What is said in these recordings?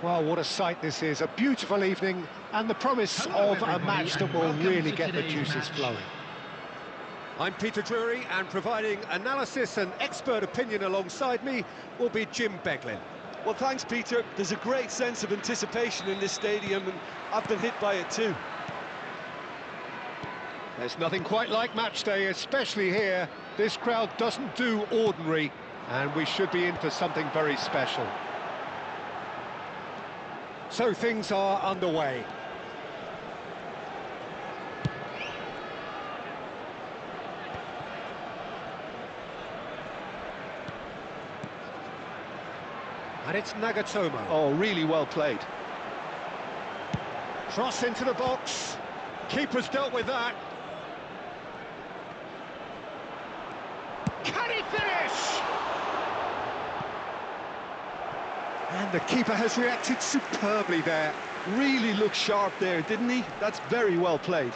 Well, what a sight this is. A beautiful evening and the promise of a match that will really get the juices flowing. I'm Peter Drury, and providing analysis and expert opinion alongside me will be Jim Beglin. Well, thanks, Peter. There's a great sense of anticipation in this stadium, and I've been hit by it too. There's nothing quite like match day, especially here. This crowd doesn't do ordinary, and we should be in for something very special. So things are underway. And it's Nagatomo. Oh, really well played. Cross into the box. Keeper's dealt with that. Can he finish? And the keeper has reacted superbly there. Really looked sharp there, didn't he? That's very well played.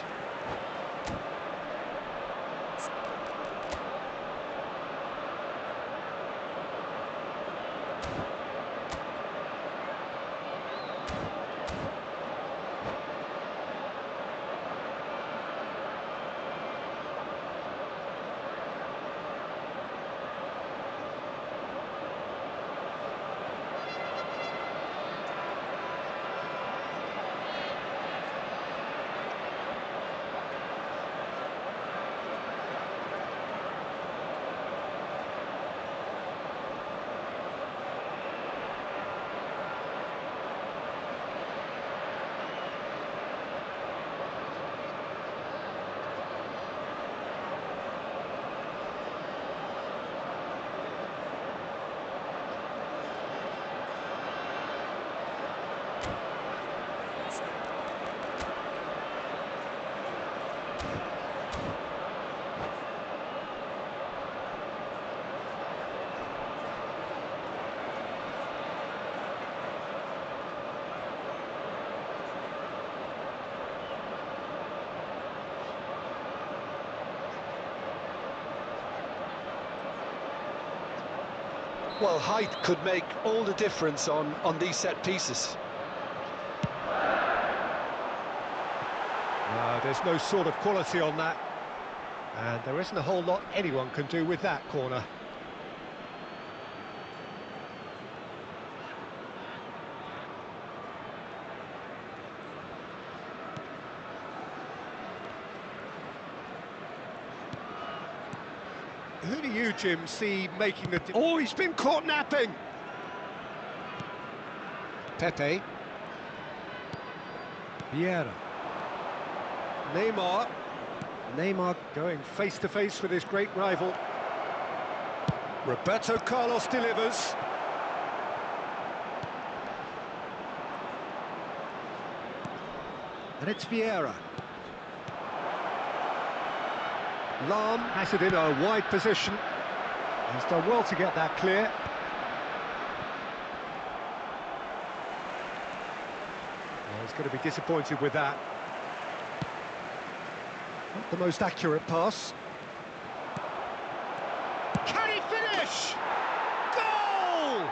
Well, height could make all the difference on these set pieces. There's no sort of quality on that. And there isn't a whole lot anyone can do with that corner. Who do you, Jim, see making the... Oh, he's been caught napping! Pepe. Vieira. Neymar. Neymar going face-to-face with his great rival. Roberto Carlos delivers. And it's Vieira. Lam has it in a wide position. He's done well to get that clear. Well, he's going to be disappointed with that. Not the most accurate pass. Can he finish? Goal!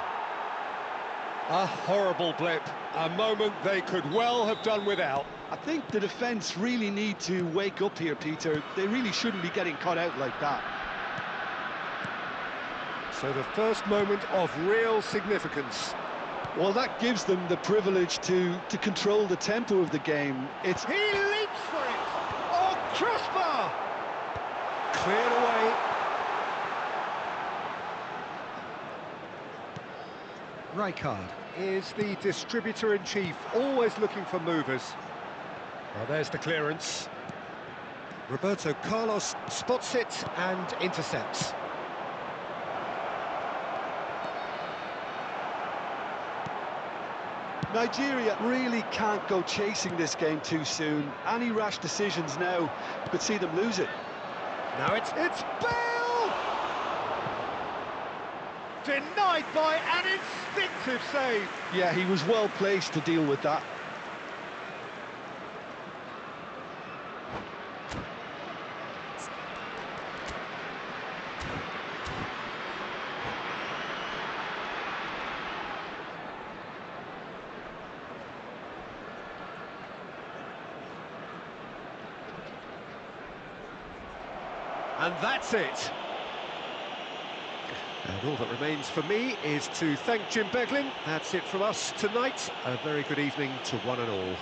A horrible blip. A moment they could well have done without. I think the defence really need to wake up here, Peter. They really shouldn't be getting caught out like that. So the first moment of real significance. Well, that gives them the privilege to control the tempo of the game. It's... He leaps for it! Oh, crossbar! Cleared away. Rijkaard is the distributor-in-chief, always looking for movers. Well, there's the clearance. Roberto Carlos spots it and intercepts. Nigeria really can't go chasing this game too soon. Any rash decisions now could see them lose it. Now it's Bale! Denied by an instinctive save. Yeah, he was well placed to deal with that. And that's it. And all that remains for me is to thank Jim Beglin. That's it from us tonight. A very good evening to one and all.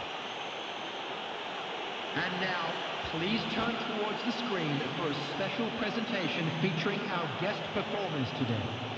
And now, please turn towards the screen for a special presentation featuring our guest performers today.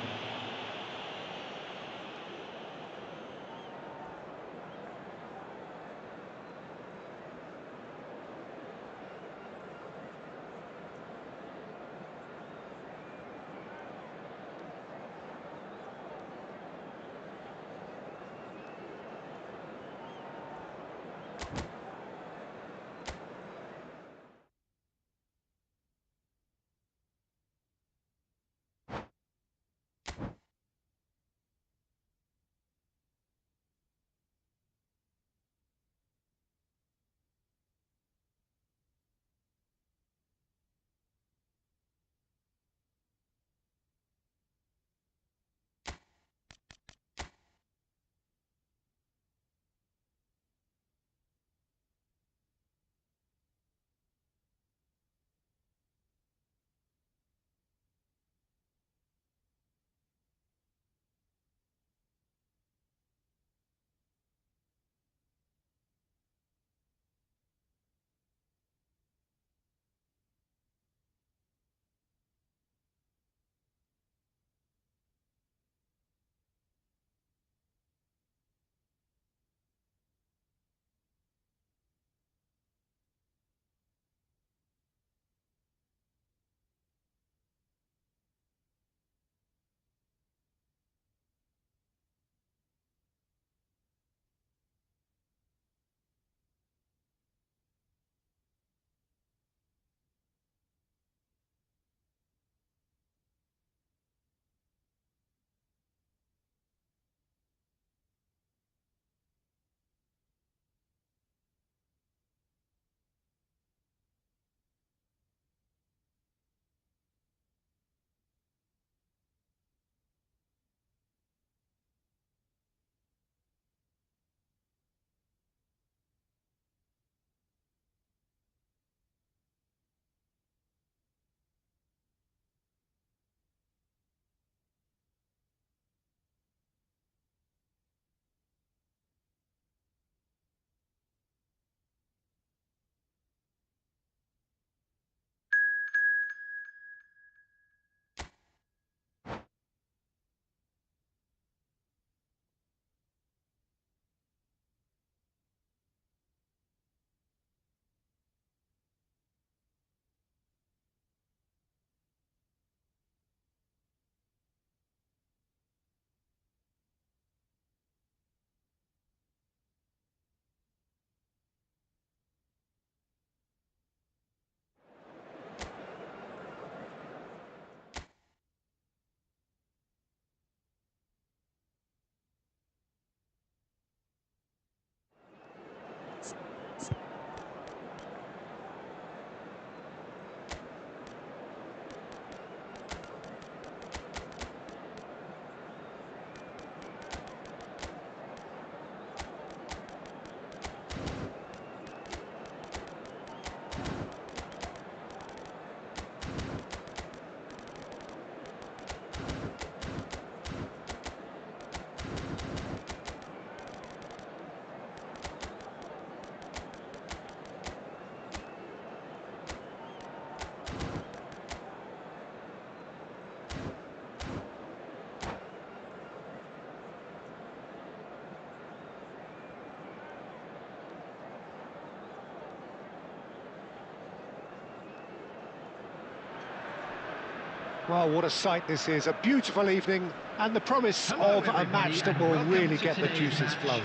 Well, what a sight this is. A beautiful evening and the promise of a match that will really get the juices flowing.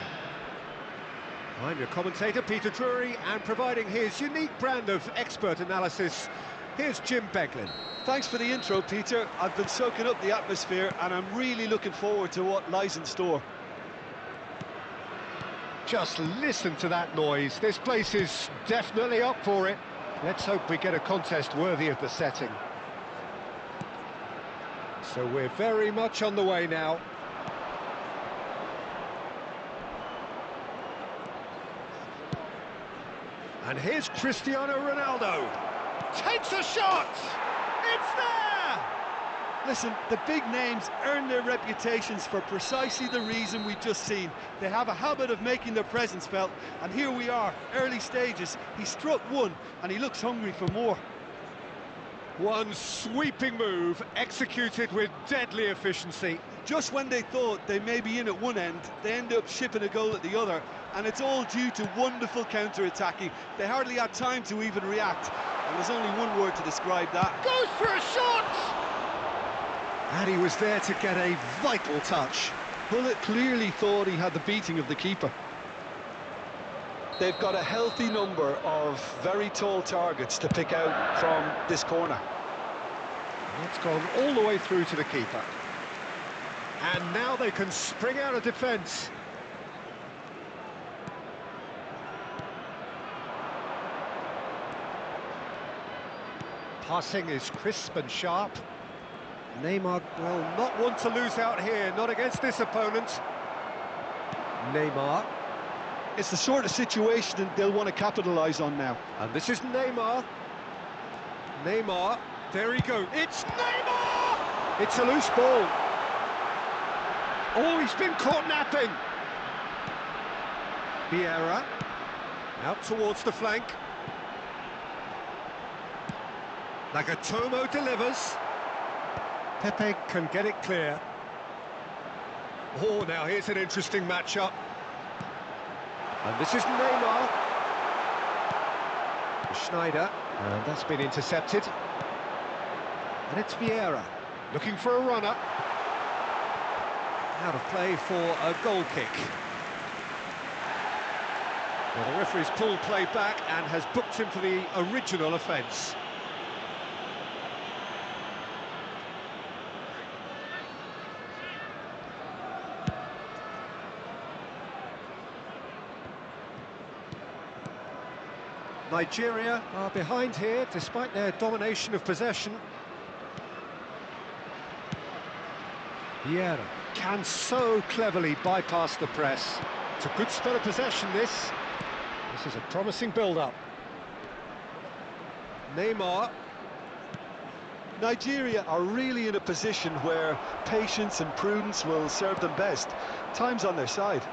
I'm your commentator, Peter Drury, and providing his unique brand of expert analysis, here's Jim Beglin. Thanks for the intro, Peter. I've been soaking up the atmosphere and I'm really looking forward to what lies in store. Just listen to that noise. This place is definitely up for it. Let's hope we get a contest worthy of the setting. So we're very much on the way now. And here's Cristiano Ronaldo. Takes a shot! It's there! Listen, the big names earn their reputations for precisely the reason we've just seen. They have a habit of making their presence felt, and here we are, early stages. He struck one, and he looks hungry for more. One sweeping move, executed with deadly efficiency. Just when they thought they may be in at one end, they end up shipping a goal at the other, and it's all due to wonderful counter-attacking. They hardly had time to even react, and there's only one word to describe that. Goes for a shot! And he was there to get a vital touch. Bullet clearly thought he had the beating of the keeper. They've got a healthy number of very tall targets to pick out from this corner. It's gone all the way through to the keeper. And now they can spring out of defence. Passing is crisp and sharp. Neymar will not want to lose out here, not against this opponent. Neymar. It's the sort of situation they'll want to capitalise on now. And this is Neymar. Neymar, there he goes. It's Neymar! It's a loose ball. Oh, he's been caught napping. Vieira, out towards the flank. Nagatomo delivers. Pepe can get it clear. Oh, now here's an interesting matchup. And this is Neymar. Schneider, and that's been intercepted. And it's Vieira, looking for a runner. Out of play for a goal kick. Well, the referee's pulled play back and has booked him for the original offence. Nigeria are behind here, despite their domination of possession. Vieira can so cleverly bypass the press. It's a good spell of possession, this. This is a promising build-up. Neymar. Nigeria are really in a position where patience and prudence will serve them best. Time's on their side.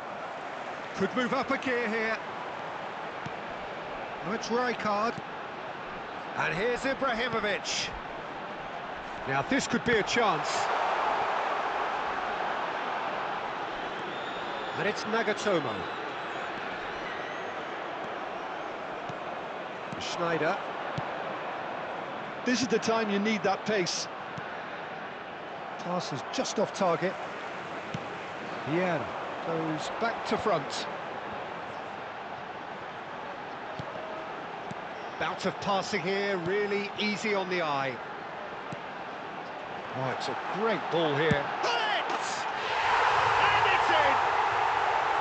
Could move up a gear here. Oh, it's Rijkaard. And here's Ibrahimovic. Now this could be a chance. And it's Nagatomo. Schneider. This is the time you need that pace. Pass is just off target. Vieira goes back to front. Bout of passing here, really easy on the eye. Oh, it's a great ball here. Hits! And it's in!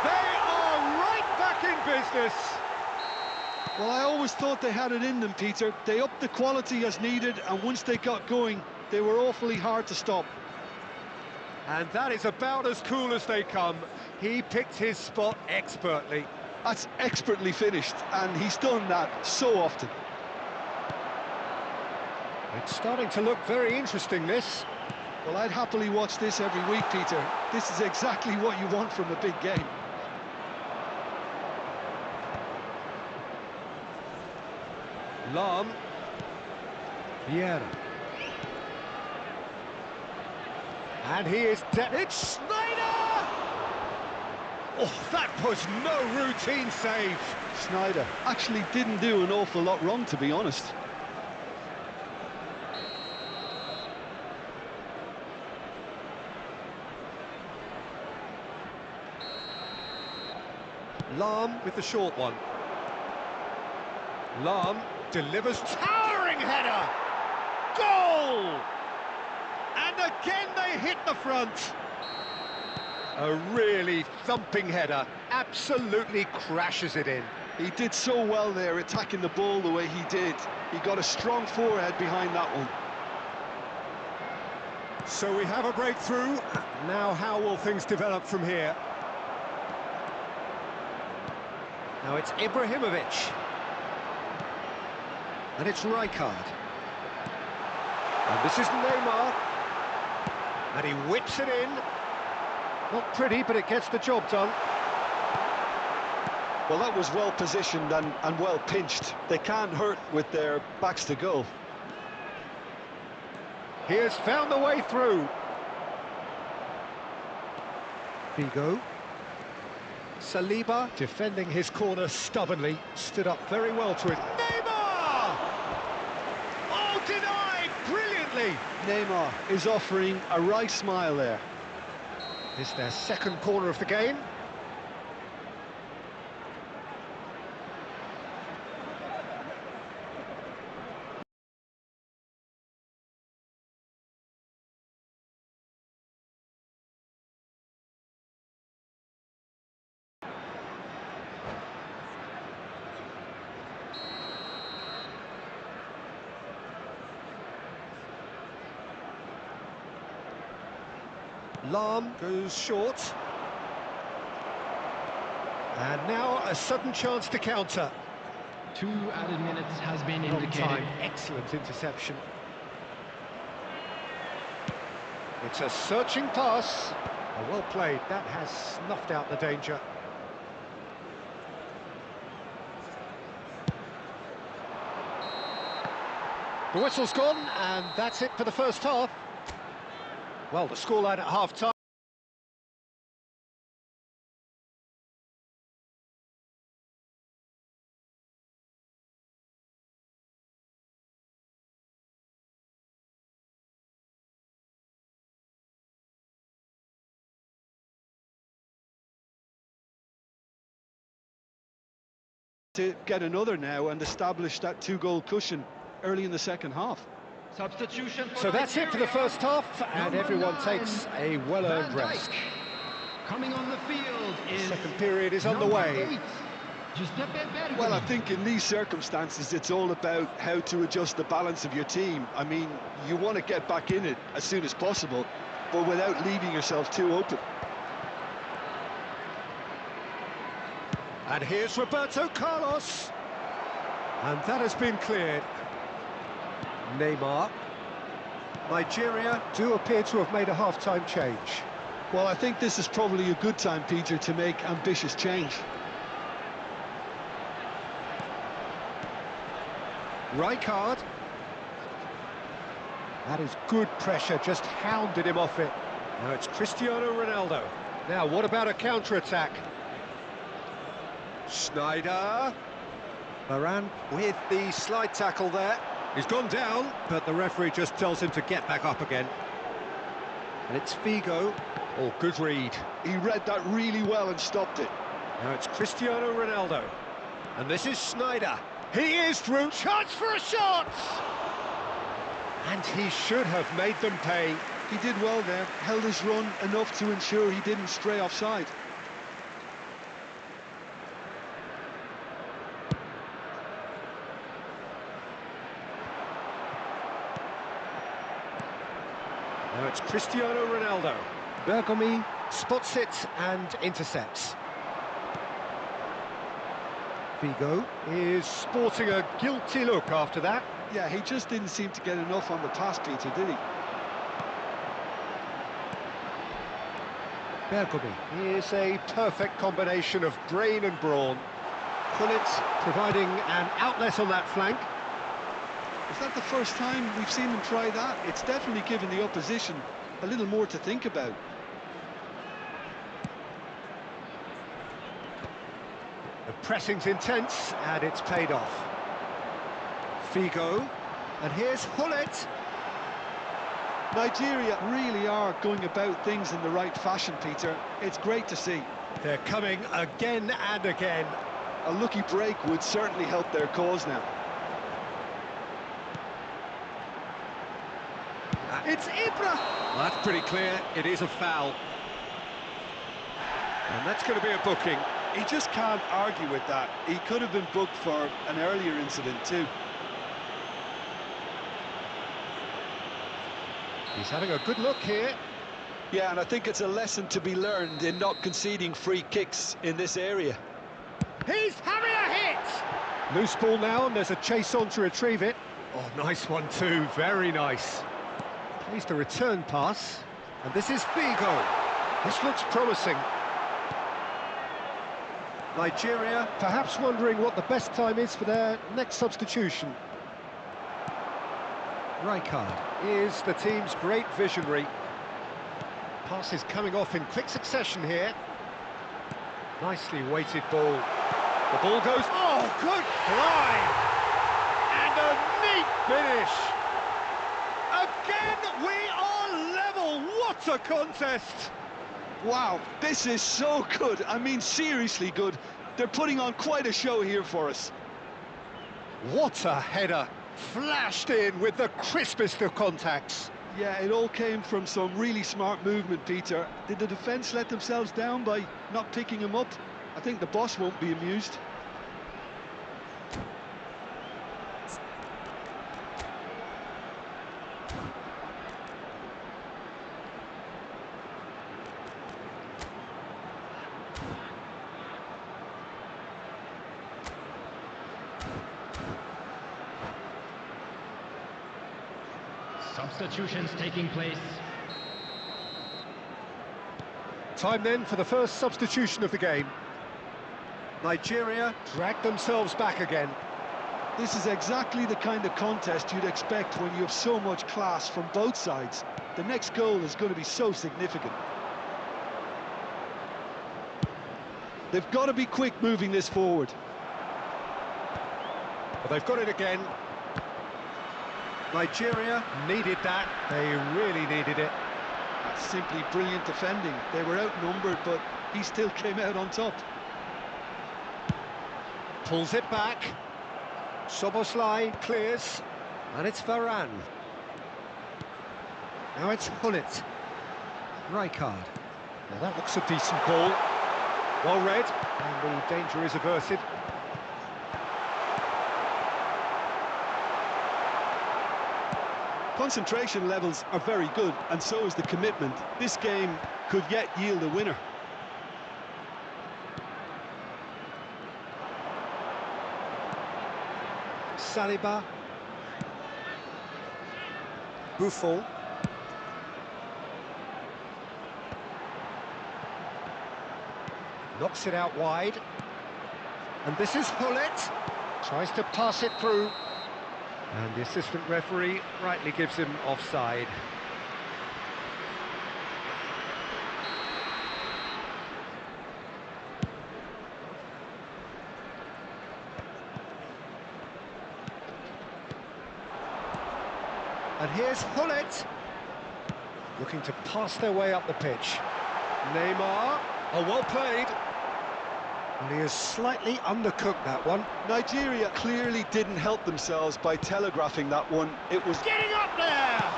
They are right back in business. Well, I always thought they had it in them, Peter. They upped the quality as needed, and once they got going, they were awfully hard to stop. And that is about as cool as they come. He picked his spot expertly. That's expertly finished, and he's done that so often. It's starting to look very interesting, this. Well, I'd happily watch this every week, Peter. This is exactly what you want from a big game. Lam. Vieira. And he is dead. It's Schneider! Oh, that was no routine save. Schneider actually didn't do an awful lot wrong, to be honest. Lam with the short one. Lam delivers, towering header! Goal! And again they hit the front. A really thumping header, absolutely crashes it in. He did so well there, attacking the ball the way he did. He got a strong forehead behind that one. So we have a breakthrough. Now how will things develop from here? Now it's Ibrahimovic. And it's Rijkaard. And this is Neymar. And he whips it in. Not pretty, but it gets the job done. Well, that was well positioned and well pinched. They can't hurt with their backs to goal. He has found the way through. Figo. Saliba, defending his corner stubbornly, stood up very well to it. Neymar! Oh, denied brilliantly! Neymar is offering a right smile there. It's their second corner of the game. Lahm goes short. And now a sudden chance to counter. 2 added minutes has been Long indicated. time, excellent interception. It's a searching pass. Oh, well played, that has snuffed out the danger. The whistle's gone, and that's it for the first half. Well, the scoreline at half-time. To get another now and establish that 2-goal cushion early in the second half. Substitution for So that's it for the first half, and Number everyone 9, takes a well-earned Van Dijk. rest. Coming on the field is Second period is number underway. 8, Giuseppe Bergami. Well, I think in these circumstances, it's all about how to adjust the balance of your team. I mean, you want to get back in it as soon as possible, but without leaving yourself too open. And here's Roberto Carlos. And that has been cleared. Neymar. Nigeria do appear to have made a half-time change. Well, I think this is probably a good time, Peter, to make ambitious change. Rijkaard. That is good pressure, just hounded him off it. Now it's Cristiano Ronaldo. Now, what about a counter-attack? Schneider. Varane with the slide tackle there. He's gone down, but the referee just tells him to get back up again. And it's Figo. Oh, good read. He read that really well and stopped it. Now it's Cristiano Ronaldo. And this is Schneider. He is through. Chance for a shot! And he should have made them pay. He did well there, held his run enough to ensure he didn't stray offside. Now it's Cristiano Ronaldo. Bergami spots it and intercepts. Figo is sporting a guilty look after that. Yeah, he just didn't seem to get enough on the pass, Peter, did he? Bergami is a perfect combination of brain and brawn. Gullit providing an outlet on that flank. Is that the first time we've seen him try that? It's definitely given the opposition a little more to think about. The pressing's intense, and it's paid off. Figo, and here's Gullit. Nigeria really are going about things in the right fashion, Peter. It's great to see. They're coming again and again. A lucky break would certainly help their cause now. It's Ibra! That's pretty clear, it is a foul. And that's going to be a booking. He just can't argue with that. He could have been booked for an earlier incident too. He's having a good look here. Yeah, and I think it's a lesson to be learned in not conceding free kicks in this area. He's having a hit! Loose ball now, and there's a chase on to retrieve it. Oh, nice one too, very nice. Here's the return pass, and this is Figo. This looks promising. Nigeria perhaps wondering what the best time is for their next substitution. Rijkaard is the team's great visionary. Pass is coming off in quick succession here. Nicely weighted ball. The ball goes... Oh, good line! And a neat finish! Again, we are level! What a contest! Wow, this is so good. I mean, seriously good. They're putting on quite a show here for us. What a header! Flashed in with the crispest of contacts. Yeah, it all came from some really smart movement, Peter. Did the defence let themselves down by not picking him up? I think the boss won't be amused. Substitutions taking place. Time then for the first substitution of the game. Nigeria drag themselves back again. This is exactly the kind of contest you'd expect when you have so much class from both sides. The next goal is going to be so significant. They've got to be quick moving this forward. But they've got it again. Nigeria needed that. They really needed it. That's simply brilliant defending. They were outnumbered, but he still came out on top. Pulls it back. Soboslai clears. And it's Varane. Now it's Hullet. Rijkaard. Now that looks a decent ball. Well read. And the danger is averted. Concentration levels are very good, and so is the commitment. This game could yet yield a winner. Saliba. Buffon. Knocks it out wide. And this is Hullet. Tries to pass it through. And the assistant referee rightly gives him offside. And here's Hullet, looking to pass their way up the pitch. Neymar, oh, well played. And he has slightly undercooked that one. Nigeria clearly didn't help themselves by telegraphing that one. It was Getting up there!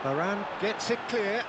Varane gets it clear.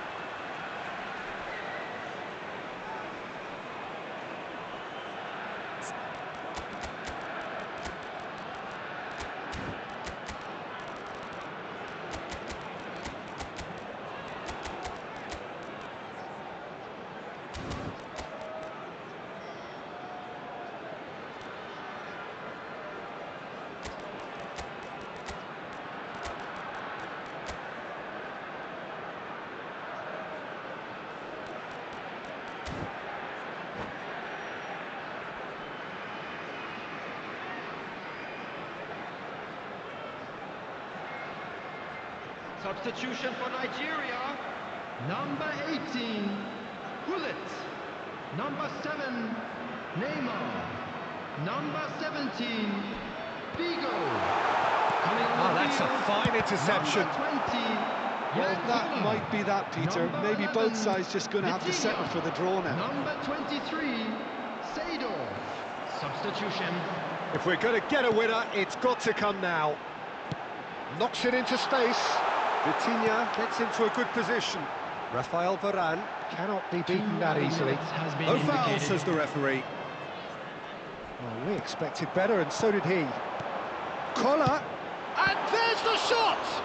Substitution for Nigeria. Number 18, Hullet. Number 7, Neymar. Number 17, Figo. Oh, that's a fine interception. Number 20, well, that might be that, Peter. Number Maybe 11, both sides just going to have to settle for the draw now. Number 23, Seedorf. Substitution. If we're going to get a winner, it's got to come now. Knocks it into space. Vitinha gets into a good position. Rafael Varane cannot be beaten that easily. No foul, says the referee. Well, we expected better, and so did he. Kola, and there's the shot!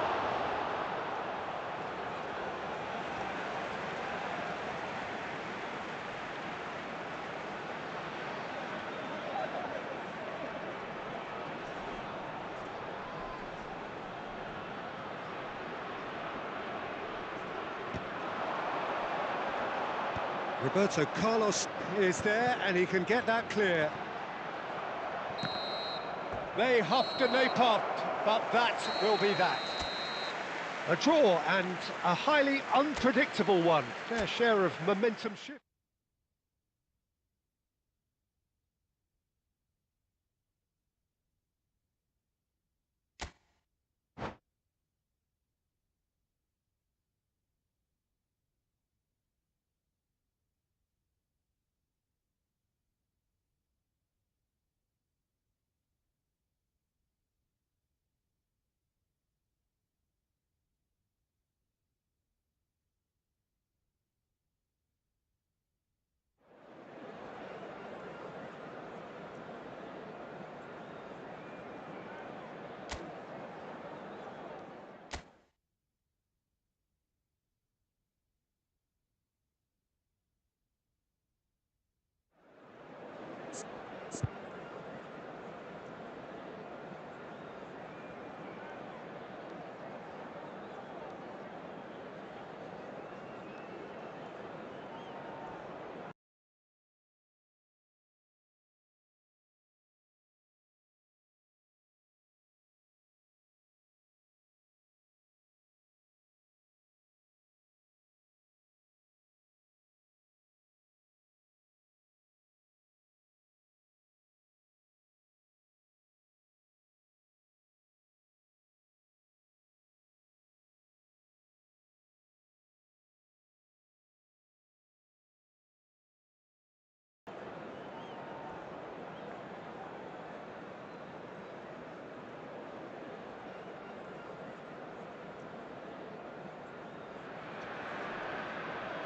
Roberto Carlos is there, and he can get that clear. They huffed and they puffed, but that will be that. A draw, and a highly unpredictable one. Fair share of momentum shift.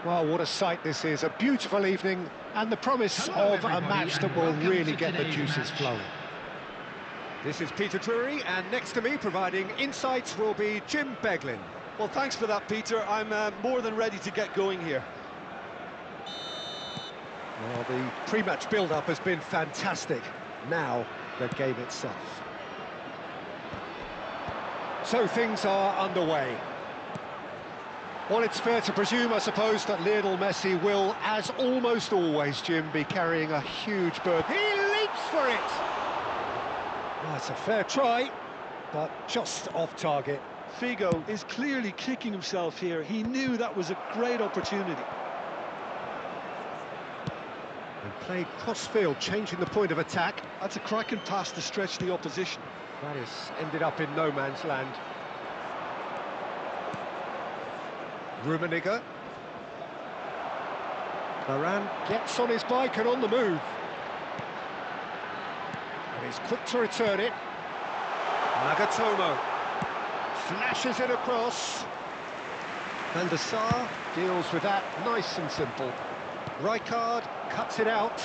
Well, what a sight this is. A beautiful evening, and the promise of a match that will really get the juices flowing. This is Peter Drury, and next to me, providing insights, will be Jim Beglin. Well, thanks for that, Peter. I'm more than ready to get going here. Well, the pre-match build-up has been fantastic. Now, the game itself. So things are underway. Well, it's fair to presume, I suppose, that Lionel Messi will, as almost always, Jim, be carrying a huge burden. He leaps for it! Well, it's a fair try, but just off target. Figo is clearly kicking himself here. He knew that was a great opportunity. And played cross-field, changing the point of attack. That's a cracking pass to stretch the opposition. That has ended up in no man's land. Rummenigge. Varane gets on his bike and on the move. And he's quick to return it. Nagatomo flashes it across. And the Sar deals with that nice and simple. Rijkaard cuts it out.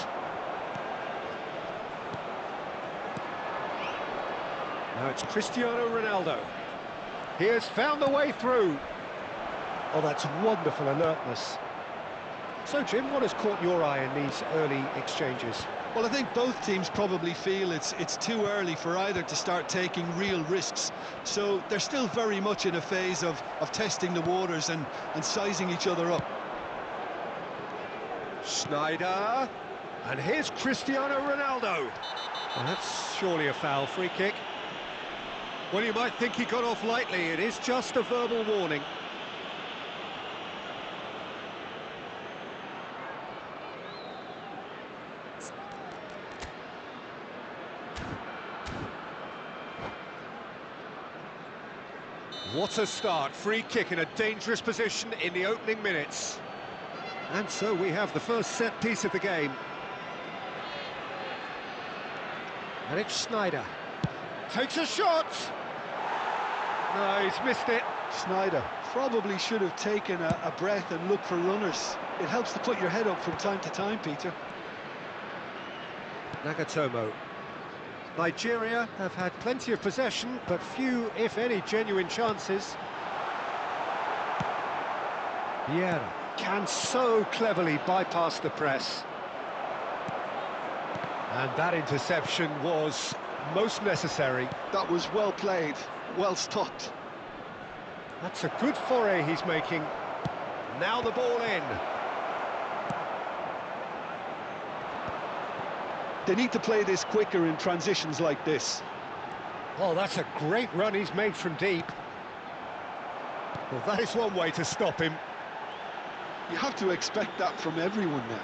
Now it's Cristiano Ronaldo. He has found the way through. Oh, that's wonderful alertness. So, Jim, what has caught your eye in these early exchanges? Well, I think both teams probably feel it's too early for either to start taking real risks. So they're still very much in a phase of testing the waters and sizing each other up. Sneijder, and here's Cristiano Ronaldo. Well, that's surely a foul. Free kick. Well, you might think he got off lightly. It is just a verbal warning. What a start. Free kick in a dangerous position in the opening minutes. And so we have the first set piece of the game. And it's Sneijder. Takes a shot! No, he's missed it. Sneijder probably should have taken a breath and looked for runners. It helps to put your head up from time to time, Peter. Nagatomo. Nigeria have had plenty of possession, but few, if any, genuine chances. Vieira can so cleverly bypass the press. And that interception was most necessary. That was well played, well stopped. That's a good foray he's making. Now the ball in. They need to play this quicker in transitions like this. Oh, that's a great run he's made from deep. Well, that is one way to stop him. You have to expect that from everyone now.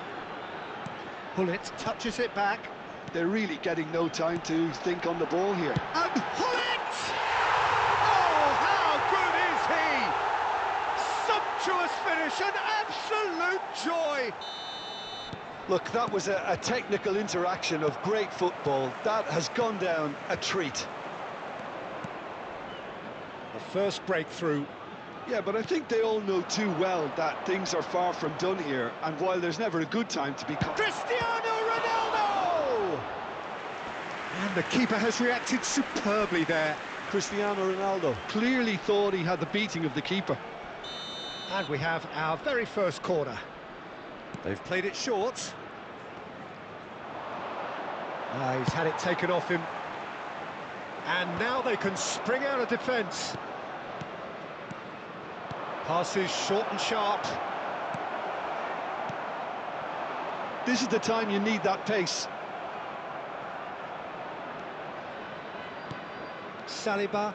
Pullet touches it back. They're really getting no time to think on the ball here. And Pullet! Oh, how good is he? Sumptuous finish, an absolute joy. Look, that was a technical interaction of great football. That has gone down a treat. The first breakthrough. Yeah, but I think they all know too well that things are far from done here, and while there's never a good time to be... Cristiano Ronaldo! And the keeper has reacted superbly there. Cristiano Ronaldo clearly thought he had the beating of the keeper. And we have our very first corner. They've played it short. He's had it taken off him. And now they can spring out of defence. Passes short and sharp. This is the time you need that pace. Saliba.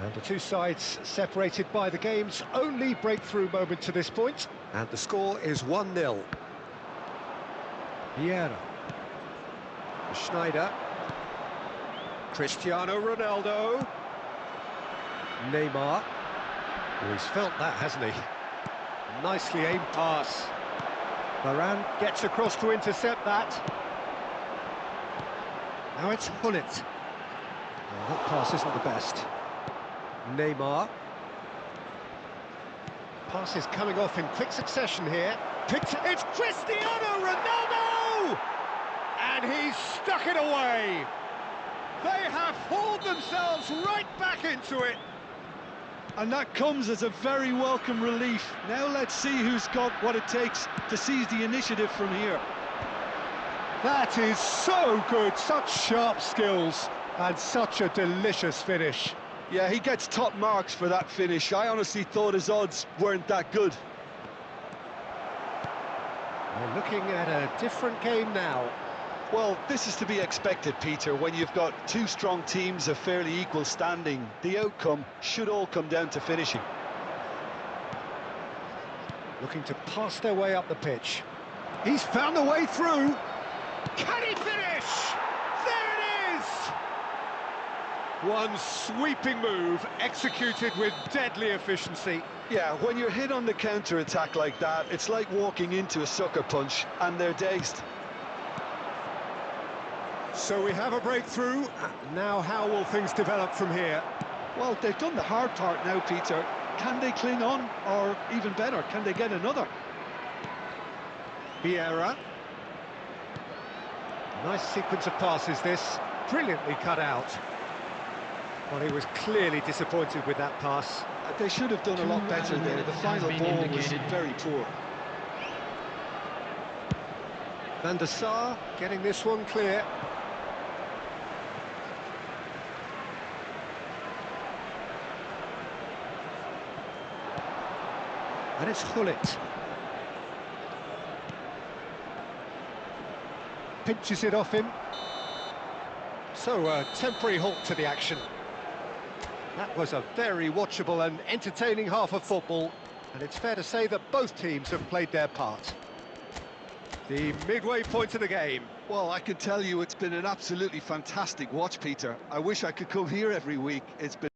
And the two sides separated by the game's only breakthrough moment to this point. And the score is 1-0. Vieira. Schneider. Cristiano Ronaldo. Neymar. Oh, he's felt that, hasn't he? Nicely aimed pass. Varane gets across to intercept that. Now it's Pullet. Oh, that pass isn't the best. Neymar. Pass is coming off in quick succession here. It's Cristiano Ronaldo! And he's stuck it away. They have hauled themselves right back into it. And that comes as a very welcome relief. Now let's see who's got what it takes to seize the initiative from here. That is so good, such sharp skills, and such a delicious finish. Yeah, he gets top marks for that finish. I honestly thought his odds weren't that good. We're looking at a different game now. Well, this is to be expected, Peter. When you've got two strong teams of fairly equal standing, the outcome should all come down to finishing. Looking to pass their way up the pitch. He's found the way through. Can he finish? There it is! One sweeping move, executed with deadly efficiency. Yeah, when you're hit on the counter-attack like that, it's like walking into a sucker punch, and they're dazed. So we have a breakthrough. Now how will things develop from here? Well, they've done the hard part now, Peter. Can they cling on, or even better, can they get another? Vieira. Nice sequence of passes this, brilliantly cut out. Well, he was clearly disappointed with that pass. They should have done a lot better there. The final ball was very poor. Van der Sar getting this one clear. And it's Pullet. Pinches it off him. So a temporary halt to the action. That was a very watchable and entertaining half of football, and it's fair to say that both teams have played their part. The midway point of the game. Well, I can tell you it's been an absolutely fantastic watch, Peter. I wish I could come here every week. It's been...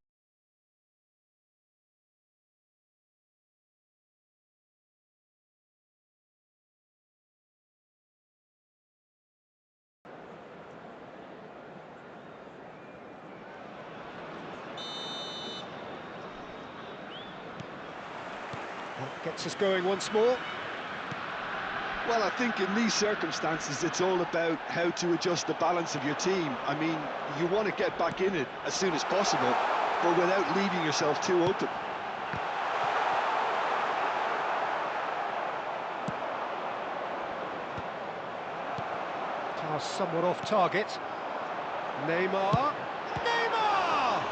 That gets us going once more. Well, I think in these circumstances, it's all about how to adjust the balance of your team. I mean, you want to get back in it as soon as possible, but without leaving yourself too open. Pass somewhat off target. Neymar. Neymar!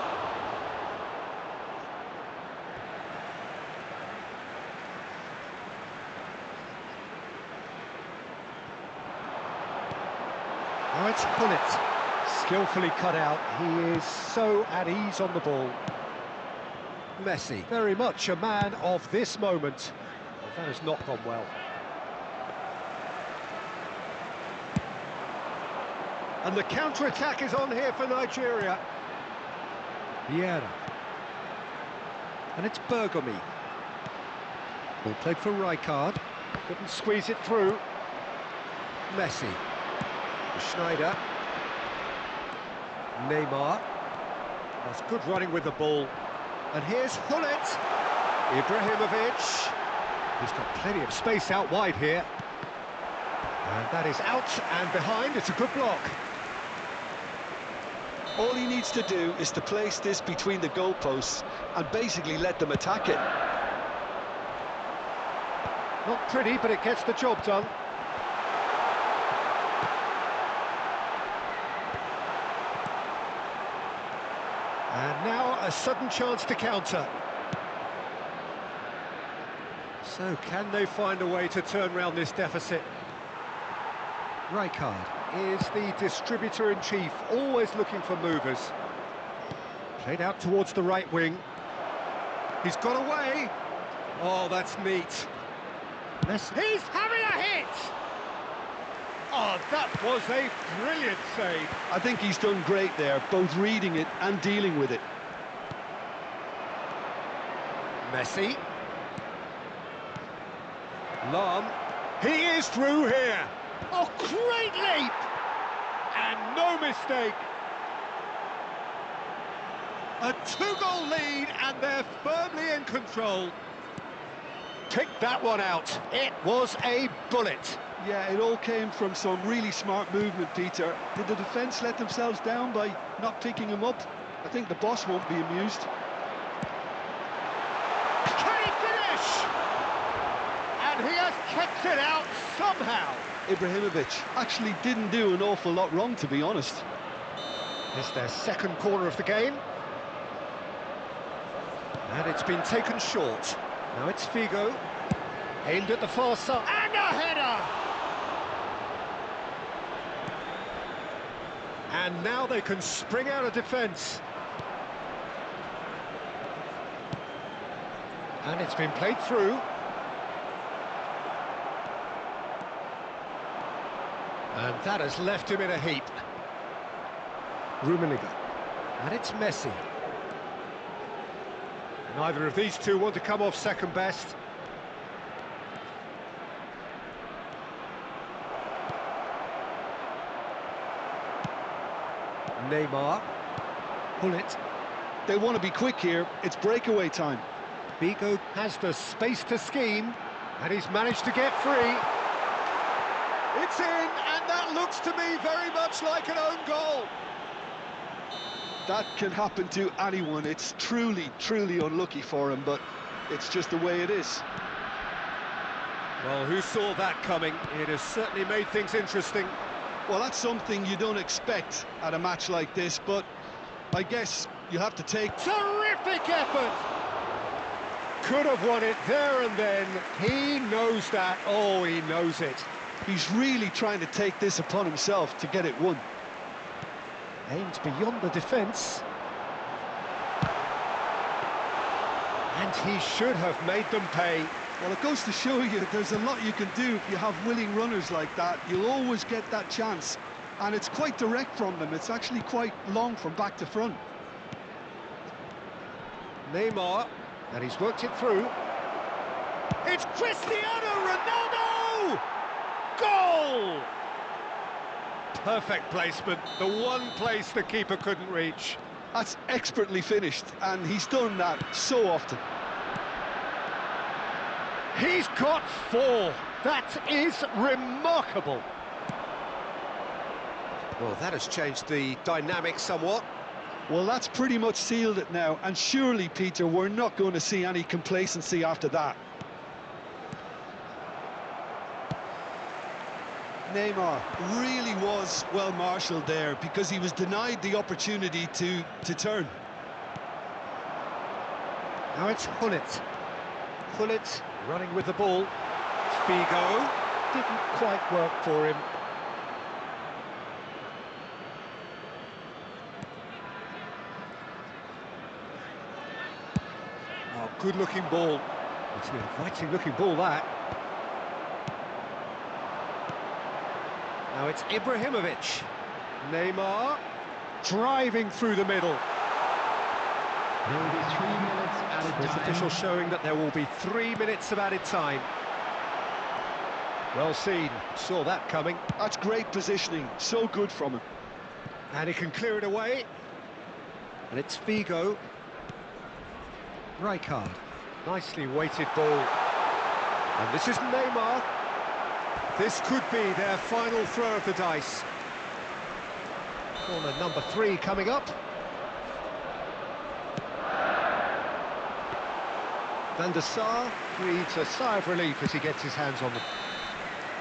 Now it's Gullit, skillfully cut out. He is so at ease on the ball. Messi, very much a man of this moment. But that has not gone well. And the counter-attack is on here for Nigeria. Vieira. And it's Bergomi. Ball played for Rijkaard. Couldn't squeeze it through. Messi. Schneider. Neymar. That's good running with the ball. And here's Gullit. Ibrahimovic. He's got plenty of space out wide here. And that is out and behind. It's a good block. All he needs to do is to place this between the goalposts and basically let them attack it. Not pretty, but it gets the job done. And now a sudden chance to counter. So can they find a way to turn around this deficit? Rijkaard is the distributor-in-chief, always looking for movers. Played out towards the right wing. He's got away. Oh, that's neat. He's having a hit! Oh, that was a brilliant save. I think he's done great there, both reading it and dealing with it. Messi. Lam. He is through here. Oh, great leap! And no mistake. A 2-goal lead, and they're firmly in control. Picked that one out. It was a bullet. Yeah, it all came from some really smart movement, Peter. Did the defence let themselves down by not picking him up? I think the boss won't be amused. Can he finish? And he has kept it out somehow. Ibrahimovic actually didn't do an awful lot wrong, to be honest. It's their second corner of the game. And it's been taken short. Now it's Figo. Aimed at the far side. And a header! And now they can spring out of defence. And it's been played through. And that has left him in a heap. Rummenigge. And it's Messi. Neither of these two want to come off second best. Neymar. Gullit. They want to be quick here. It's breakaway time. Figo has the space to scheme, and he's managed to get free. It's in, and that looks to me very much like an own goal. That can happen to anyone. It's truly, truly unlucky for him, but it's just the way it is. Well, who saw that coming? It has certainly made things interesting. Well, that's something you don't expect at a match like this, but I guess you have to take... Terrific effort! Could have won it there and then. He knows that. Oh, he knows it. He's really trying to take this upon himself to get it won. Aimed beyond the defence. And he should have made them pay. Well, it goes to show you there's a lot you can do if you have willing runners like that. You'll always get that chance. And it's quite direct from them. It's actually quite long from back to front. Neymar, and he's worked it through. It's Cristiano Ronaldo! Goal! Perfect placement, the one place the keeper couldn't reach. That's expertly finished, and he's done that so often. He's got 4. That is remarkable. Well, that has changed the dynamic somewhat. Well, that's pretty much sealed it now, and surely, Peter, we're not going to see any complacency after that. Neymar really was well marshalled there because he was denied the opportunity to turn. Now it's Gullit. Gullit running with the ball. Figo didn't quite work for him. good-looking ball. It's an inviting-looking ball, that. Now it's Ibrahimovic. Neymar driving through the middle. There will be 3 minutes added First time. official showing that there will be 3 minutes of added time. Well seen, saw that coming. That's great positioning, so good from him. And he can clear it away. And it's Figo. Rijkaard. Nicely weighted ball. And this is Neymar. This could be their final throw of the dice. Corner number 3 coming up. Van der Sar breathes a sigh of relief as he gets his hands on them.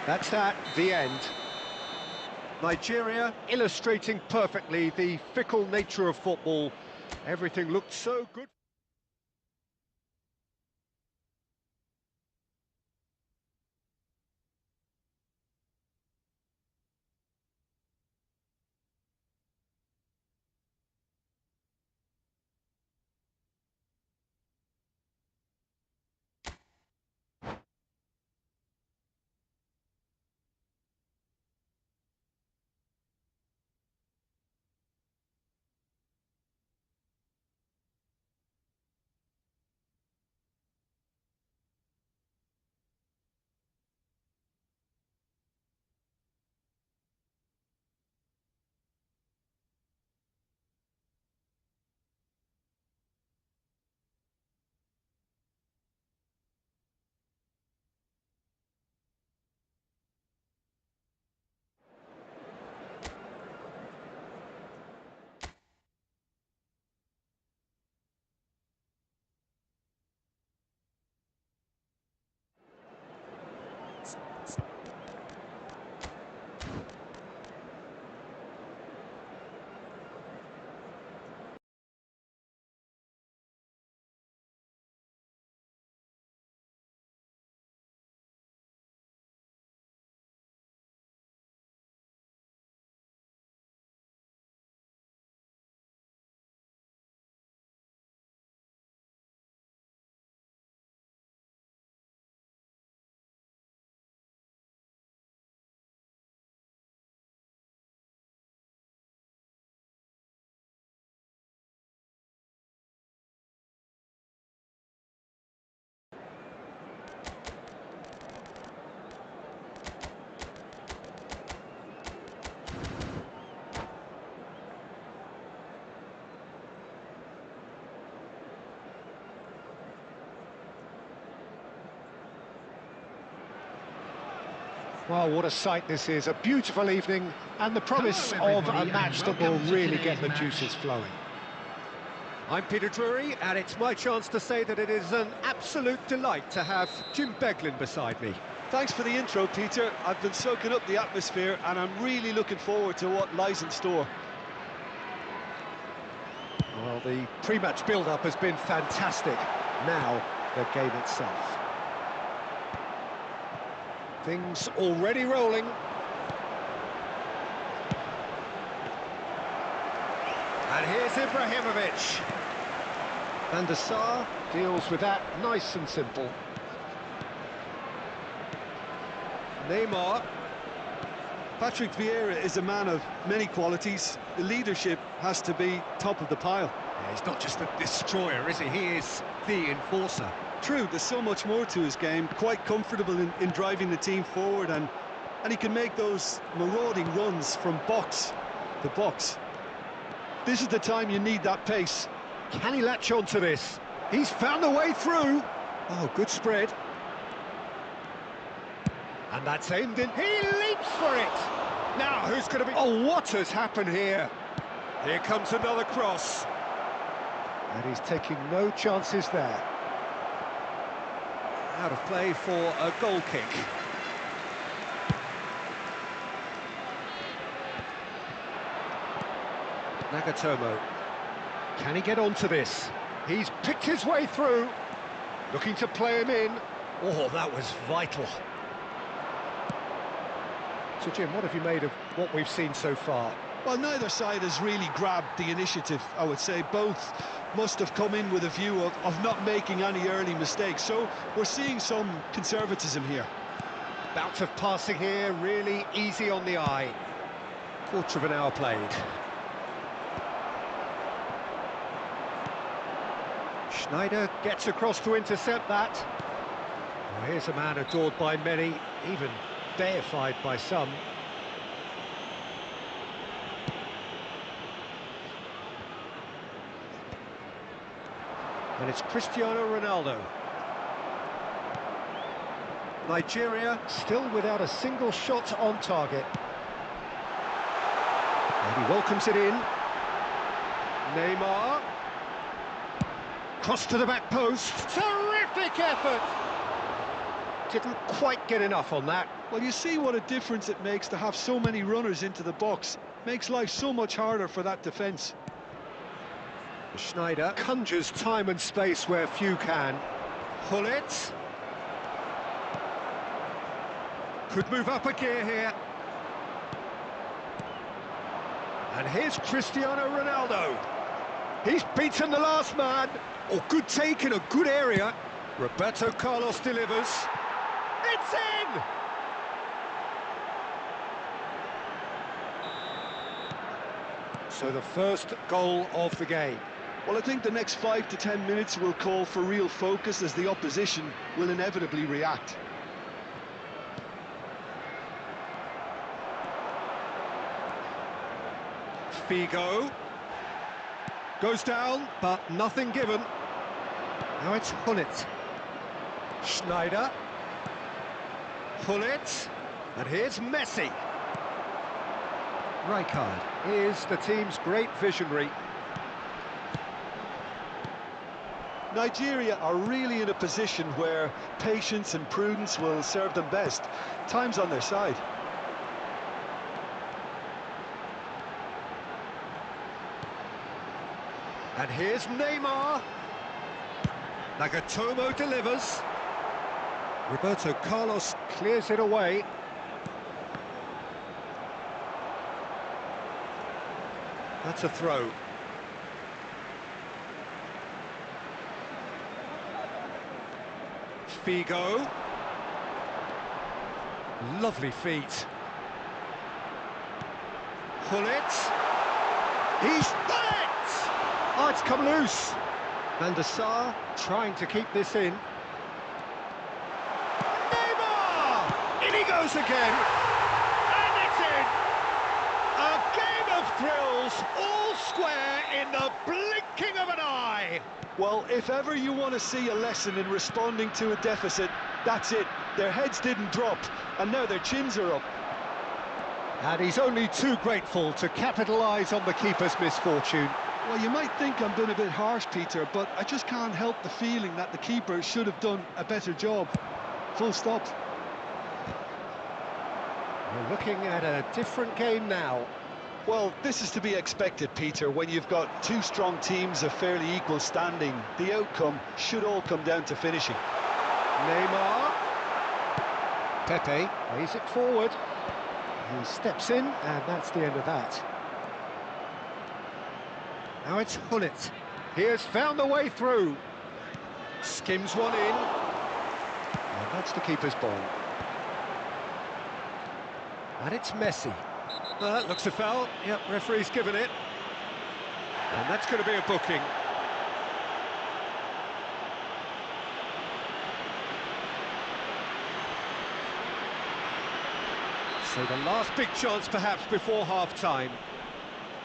That's that, the end. Nigeria illustrating perfectly the fickle nature of football. Everything looked so good. Well, what a sight this is, a beautiful evening, and the promise Hello, of a everybody, match and that will welcome to really get today's the match. juices flowing. I'm Peter Drury, and it's my chance to say that it is an absolute delight to have Jim Beglin beside me. Thanks for the intro, Peter. I've been soaking up the atmosphere and I'm really looking forward to what lies in store. Well, the pre-match build-up has been fantastic. Now, the game itself. Things already rolling. And here's Ibrahimovic. Van der Sar deals with that nice and simple. Neymar. Patrick Vieira is a man of many qualities. The leadership has to be top of the pile. Yeah, he's not just a destroyer, is he? He is the enforcer. True, there's so much more to his game, quite comfortable in driving the team forward, and he can make those marauding runs from box to box. This is the time you need that pace. Can he latch on to this? He's found a way through. Oh, good spread. And that's aimed in. He leaps for it. Now, who's going to be... Oh, what has happened here? Here comes another cross. And he's taking no chances there. Out of play for a goal kick. Nagatomo. Can he get onto this? He's picked his way through. Looking to play him in. Oh, that was vital. So, Jim, what have you made of what we've seen so far? Well, neither side has really grabbed the initiative, I would say. Both must have come in with a view of not making any early mistakes. So we're seeing some conservatism here. Bout of passing here, really easy on the eye. Quarter of an hour played. Schneider gets across to intercept that. Well, here's a man adored by many, even deified by some. And it's Cristiano Ronaldo. Nigeria still without a single shot on target. And he welcomes it in. Neymar. Cross to the back post. Terrific effort! Didn't quite get enough on that. Well, you see what a difference it makes to have so many runners into the box. Makes life so much harder for that defence. Schneider conjures time and space where few can. Hullet. Could move up a gear here. And here's Cristiano Ronaldo. He's beaten the last man. Oh, good take in a good area. Roberto Carlos delivers. It's in! So the first goal of the game. Well, I think the next 5 to 10 minutes will call for real focus as the opposition will inevitably react. Figo. Goes down, but nothing given. Now it's Hullet. Schneider. Hullet. And here's Messi. Rijkaard is the team's great visionary. Nigeria are really in a position where patience and prudence will serve them best. Time's on their side. And here's Neymar. Nagatomo delivers. Roberto Carlos clears it away. That's a throw. Figo. Lovely feet. Hullet. He's done it! Oh, it's come loose. Van der Sar trying to keep this in. Neymar! In he goes again. And it's in. A game of thrills, all square in the blinking of an eye. Well, if ever you want to see a lesson in responding to a deficit, that's it. Their heads didn't drop, and now their chins are up. And he's only too grateful to capitalise on the keeper's misfortune. Well, you might think I'm being a bit harsh, Peter, but I just can't help the feeling that the keeper should have done a better job. Full stop. We're looking at a different game now. Well, this is to be expected, Peter. When you've got two strong teams of fairly equal standing, the outcome should all come down to finishing. Neymar. Pepe plays it forward. He steps in, and that's the end of that. Now it's Hullet. He has found the way through. Skims one in. And that's the keeper's ball. And it's Messi. Well, that looks a foul. Yep, referee's given it. And that's going to be a booking. So the last big chance perhaps before half-time.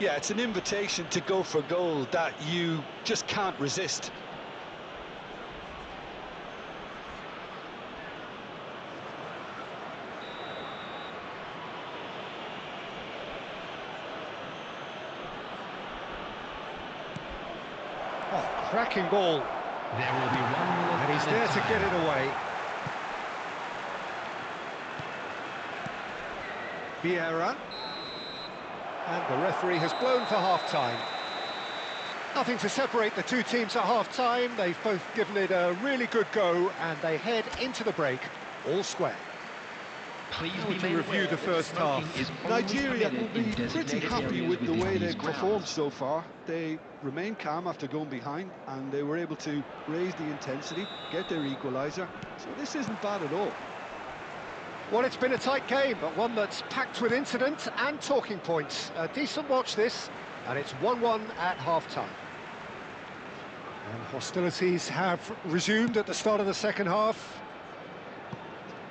Yeah, it's an invitation to go for goal that you just can't resist. Oh, cracking ball. There will be 1 minute. And he's there to get it away. Vieira. And the referee has blown for half-time. Nothing to separate the two teams at half-time. They've both given it a really good go, and they head into the break all square. Please How be would you made review aware the that first half? smoking is only Nigeria permitted will be in pretty designated happy areas with the within way these they've performed grounds. so far. They remained calm after going behind, and they were able to raise the intensity, get their equaliser. So this isn't bad at all. Well, it's been a tight game, but one that's packed with incident and talking points. A decent watch this, and it's 1-1 at half-time. And hostilities have resumed at the start of the second half.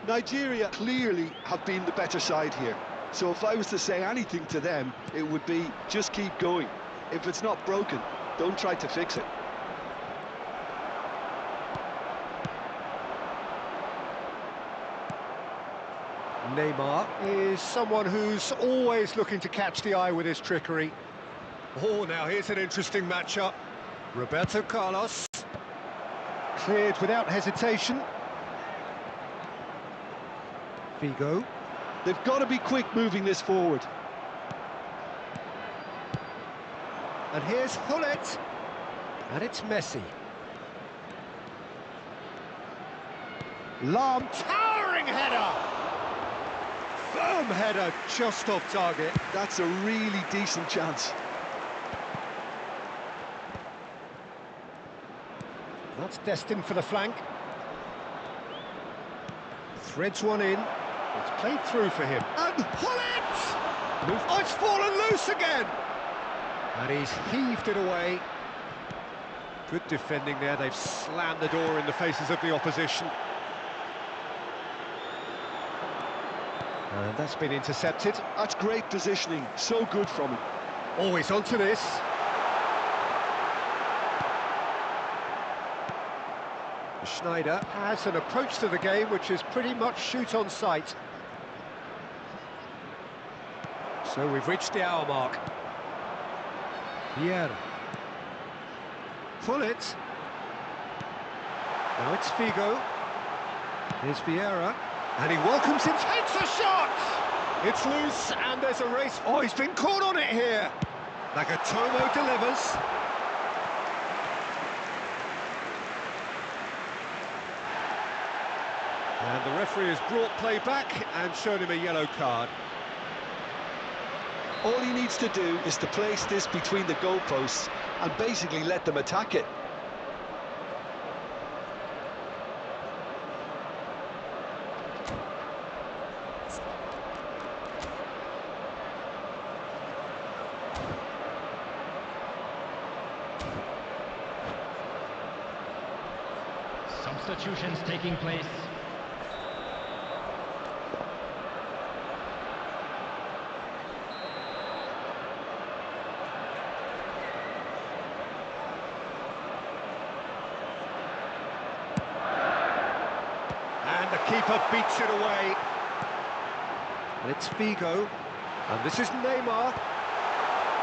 Nigeria clearly have been the better side here. So if I was to say anything to them, it would be just keep going. If it's not broken, don't try to fix it. Neymar is someone who's always looking to catch the eye with his trickery. Oh, now here's an interesting matchup. Roberto Carlos. Cleared without hesitation. Figo. They've got to be quick moving this forward. And here's Hullet. And it's Messi. Lam, towering header! Firm header, just off target. That's a really decent chance. That's destined for the flank. Threads one in. It's played through for him. And Hullet! Oh, it's fallen loose again! And he's heaved it away. Good defending there. They've slammed the door in the faces of the opposition. And that's been intercepted. That's great positioning. So good from him. Always onto this. Schneider has an approach to the game which is pretty much shoot on sight. So we've reached the hour mark. Vieira. Hullet. Now it's Figo. Here's Vieira. And he welcomes him, takes the shot! It's loose, and there's a race. Oh, he's been caught on it here. Nagatomo delivers. And the referee has brought play back and shown him a yellow card. All he needs to do is to place this between the goalposts and basically let them attack it. Substitutions taking place. And the keeper beats it away. And it's Figo. And this is Neymar.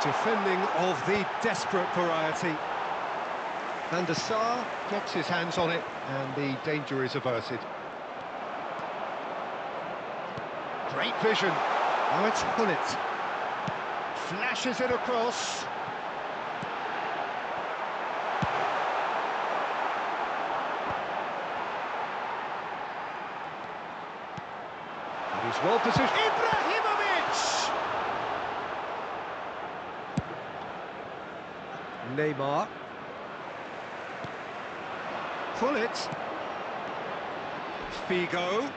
Defending of the desperate variety. Van der Sar gets his hands on it, and the danger is averted. Great vision. Now it's Hullet. Flashes it across. And he's well positioned. Ibrahimovic! Neymar. Hullet. Figo.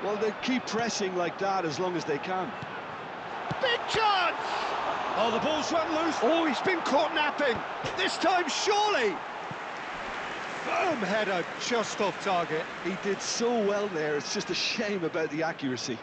Well, they keep pressing like that as long as they can. Big chance! Oh, the ball's run loose. Oh, he's been caught napping. This time, surely. Firm header, just off target. He did so well there, it's just a shame about the accuracy.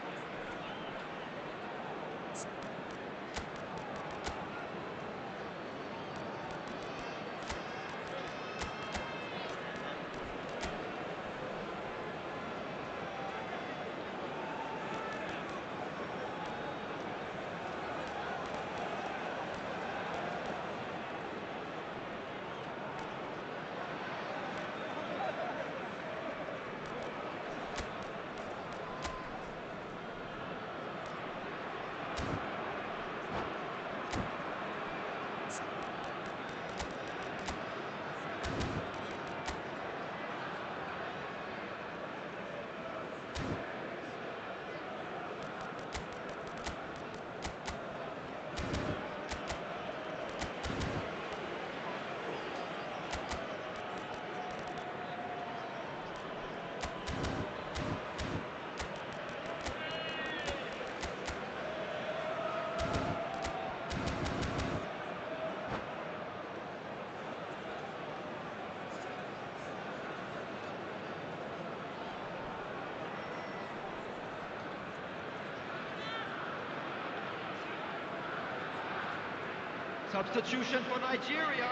Substitution for Nigeria.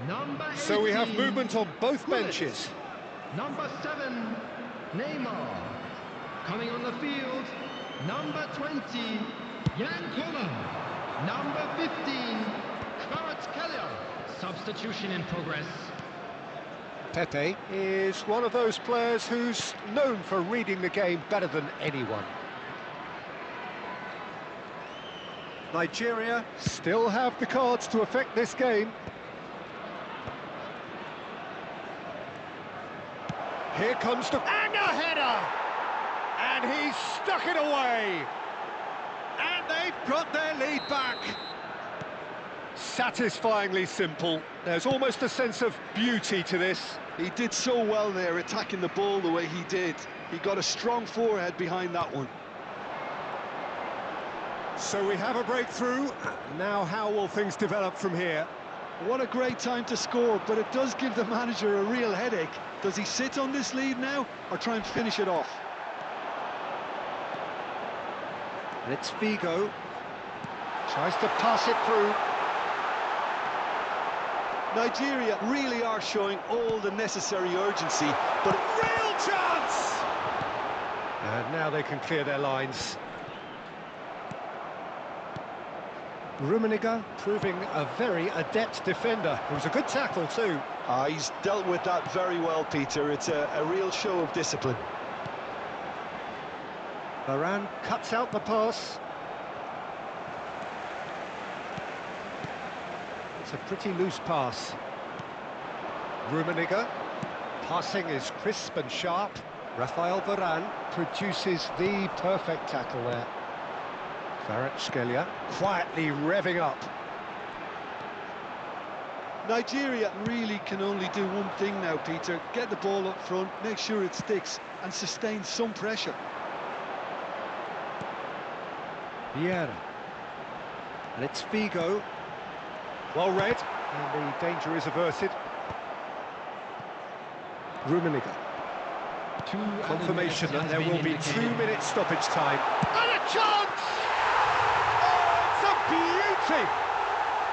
Number 18. So we have movement on both benches. Number 7, Neymar. Coming on the field, number 20, Kola. Number 15, Keller. Substitution in progress. Pepe is one of those players who's known for reading the game better than anyone. Nigeria still have the cards to affect this game. Here comes the... and a header! And he's stuck it away! And they've got their lead back. Satisfyingly simple. There's almost a sense of beauty to this. He did so well there, attacking the ball the way he did. He got a strong forehead behind that one. So we have a breakthrough. Now how will things develop from here? What a great time to score, but it does give the manager a real headache. Does he sit on this lead now, or try and finish it off? And it's Figo. Tries to pass it through. Nigeria really are showing all the necessary urgency, but... real chance! And now they can clear their lines. Rummenigge proving a very adept defender. It was a good tackle too. He's dealt with that very well, Peter. It's a real show of discipline. Varane cuts out the pass. It's a pretty loose pass. Rummenigge. Passing is crisp and sharp. Rafael Varane produces the perfect tackle there. Kvaratskhelia quietly revving up. Nigeria really can only do one thing now, Peter. Get the ball up front, make sure it sticks, and sustain some pressure. Vieira. And it's Figo. Well read, and the danger is averted. Rummenigge. Confirmation that there will be 2 minutes stoppage time. And a chance! Oh, it's a beauty!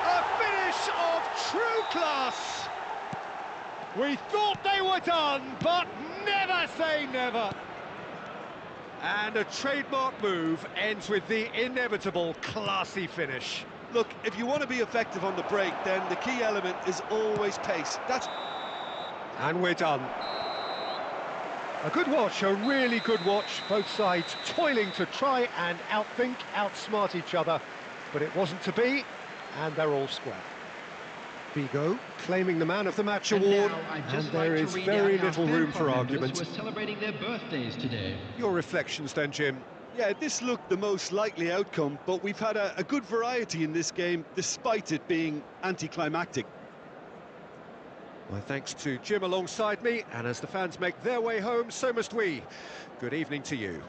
A finish of true class! We thought they were done, but never say never. And a trademark move ends with the inevitable classy finish. Look, if you want to be effective on the break, then the key element is always pace. And we're done. A good watch, a really good watch. Both sides toiling to try and outthink, outsmart each other. But it wasn't to be, and they're all square. Figo claiming the Man of the Match award, and there is very little room for argument. We're celebrating their birthdays today. Your reflections then, Jim? Yeah, this looked the most likely outcome, but we've had a good variety in this game, despite it being anticlimactic. My thanks to Jim alongside me, and as the fans make their way home, so must we. Good evening to you.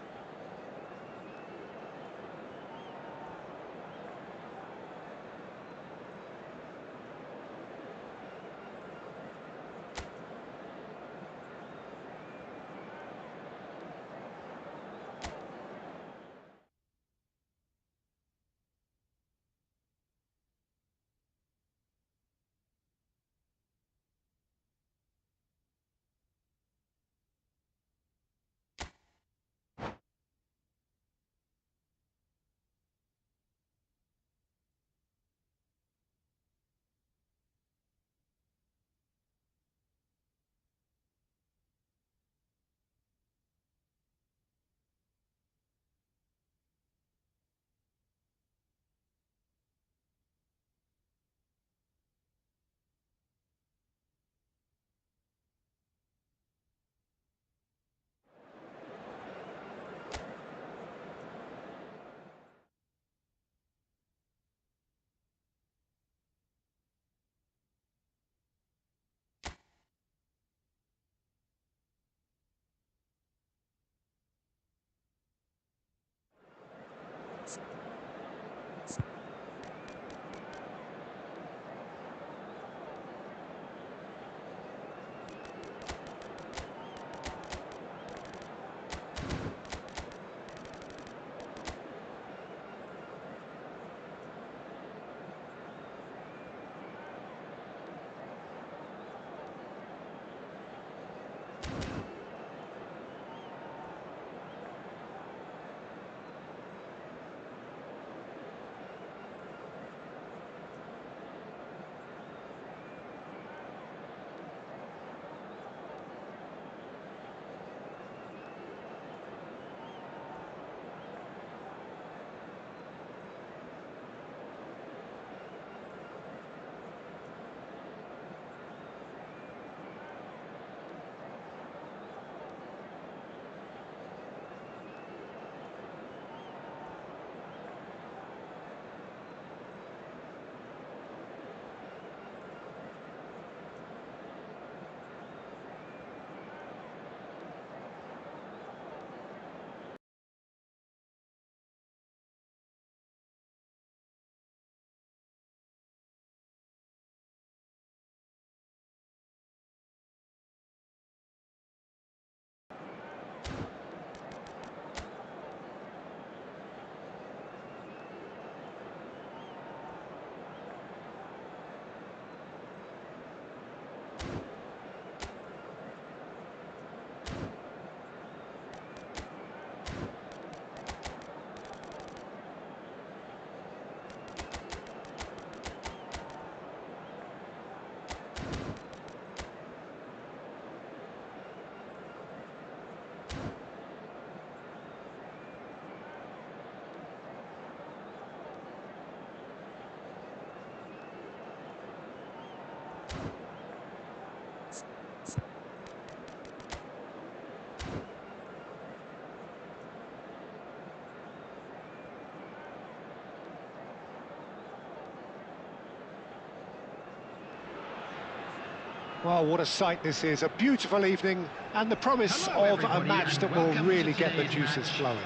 Well, what a sight this is, a beautiful evening and the promise Hello, of a match that will welcome really to get the today's juices match. flowing.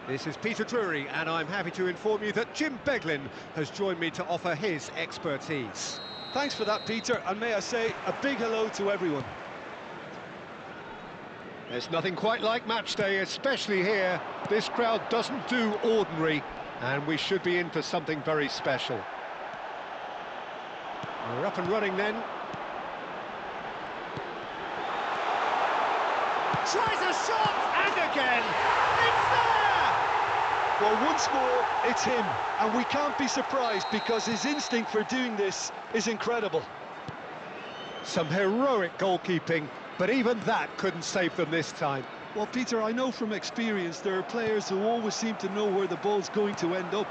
This is Peter Drury and I'm happy to inform you that Jim Beglin has joined me to offer his expertise. Thanks for that, Peter, and may I say a big hello to everyone. There's nothing quite like match day, especially here. This crowd doesn't do ordinary, and we should be in for something very special. We're up and running then. Tries a shot, and again, it's there! Well, once more, it's him, and we can't be surprised because his instinct for doing this is incredible. Some heroic goalkeeping, but even that couldn't save them this time. Well, Peter, I know from experience there are players who always seem to know where the ball's going to end up.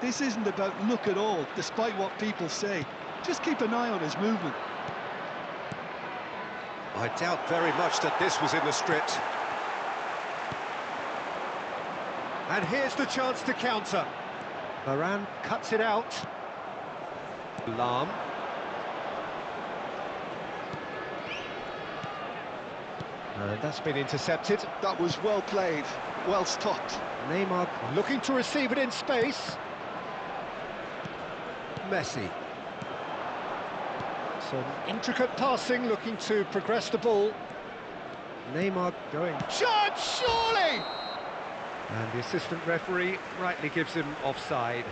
This isn't about luck at all, despite what people say. Just keep an eye on his movement. I doubt very much that this was in the script. And here's the chance to counter. Varane cuts it out. Lahm. And that's been intercepted. That was well played, well stopped. Neymar looking to receive it in space. Messi. Some intricate passing, looking to progress the ball. Neymar going. Chance, surely! And the assistant referee rightly gives him offside.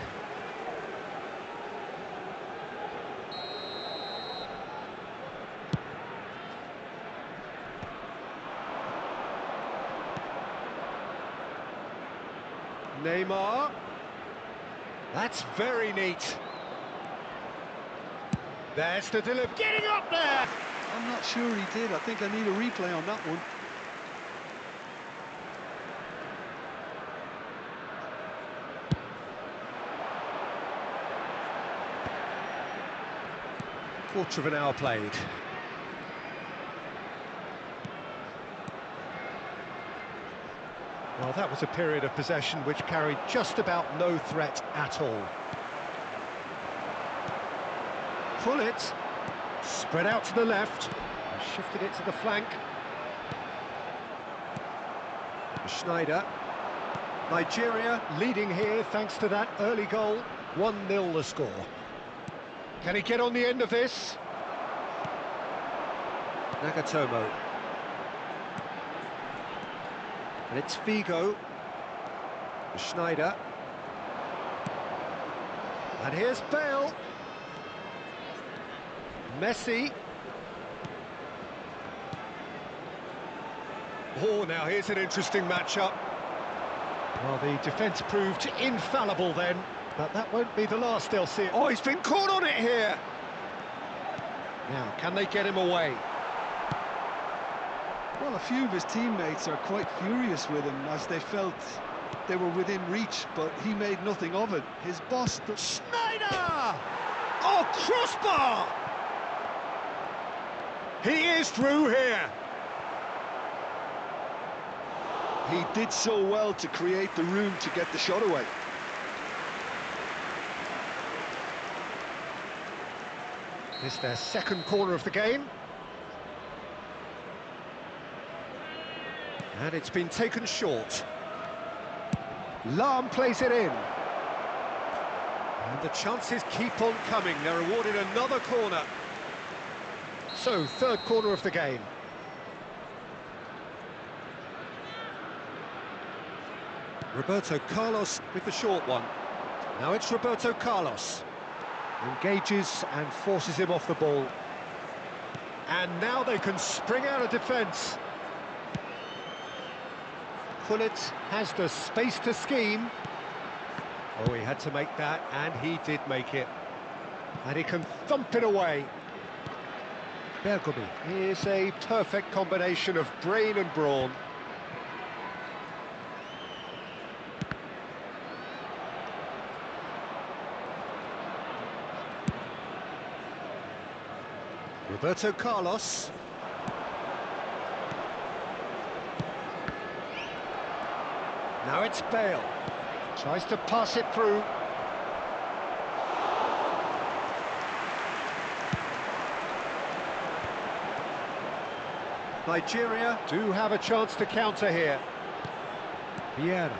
Neymar. That's very neat. There's the delivery. Getting up there! I'm not sure he did. I think I need a replay on that one. Quarter of an hour played. Well, that was a period of possession which carried just about no threat at all. Pull it, spread out to the left, shifted it to the flank. Schneider. Nigeria leading here thanks to that early goal. 1-0 the score. Can he get on the end of this? Nagatomo. And it's Figo. Schneider. And here's Bale. Messi. Oh, now here's an interesting matchup. Well, the defence proved infallible then, but that won't be the last they'll see. Oh, he's been caught on it here. Now, can they get him away? Well, a few of his teammates are quite furious with him as they felt they were within reach, but he made nothing of it. His boss... Schneider! Oh, crossbar! He is through here. He did so well to create the room to get the shot away. This is their second corner of the game. And it's been taken short. Lahm plays it in. And the chances keep on coming. They're awarded another corner. So, third corner of the game. Roberto Carlos with the short one. Now it's Roberto Carlos. Engages and forces him off the ball. And now they can spring out of defence. Gullit has the space to scheme. Oh, he had to make that, and he did make it. And he can thump it away. Bergomi is a perfect combination of brain and brawn. Roberto Carlos. Now it's Bale. Tries to pass it through. Nigeria do have a chance to counter here. Vieira.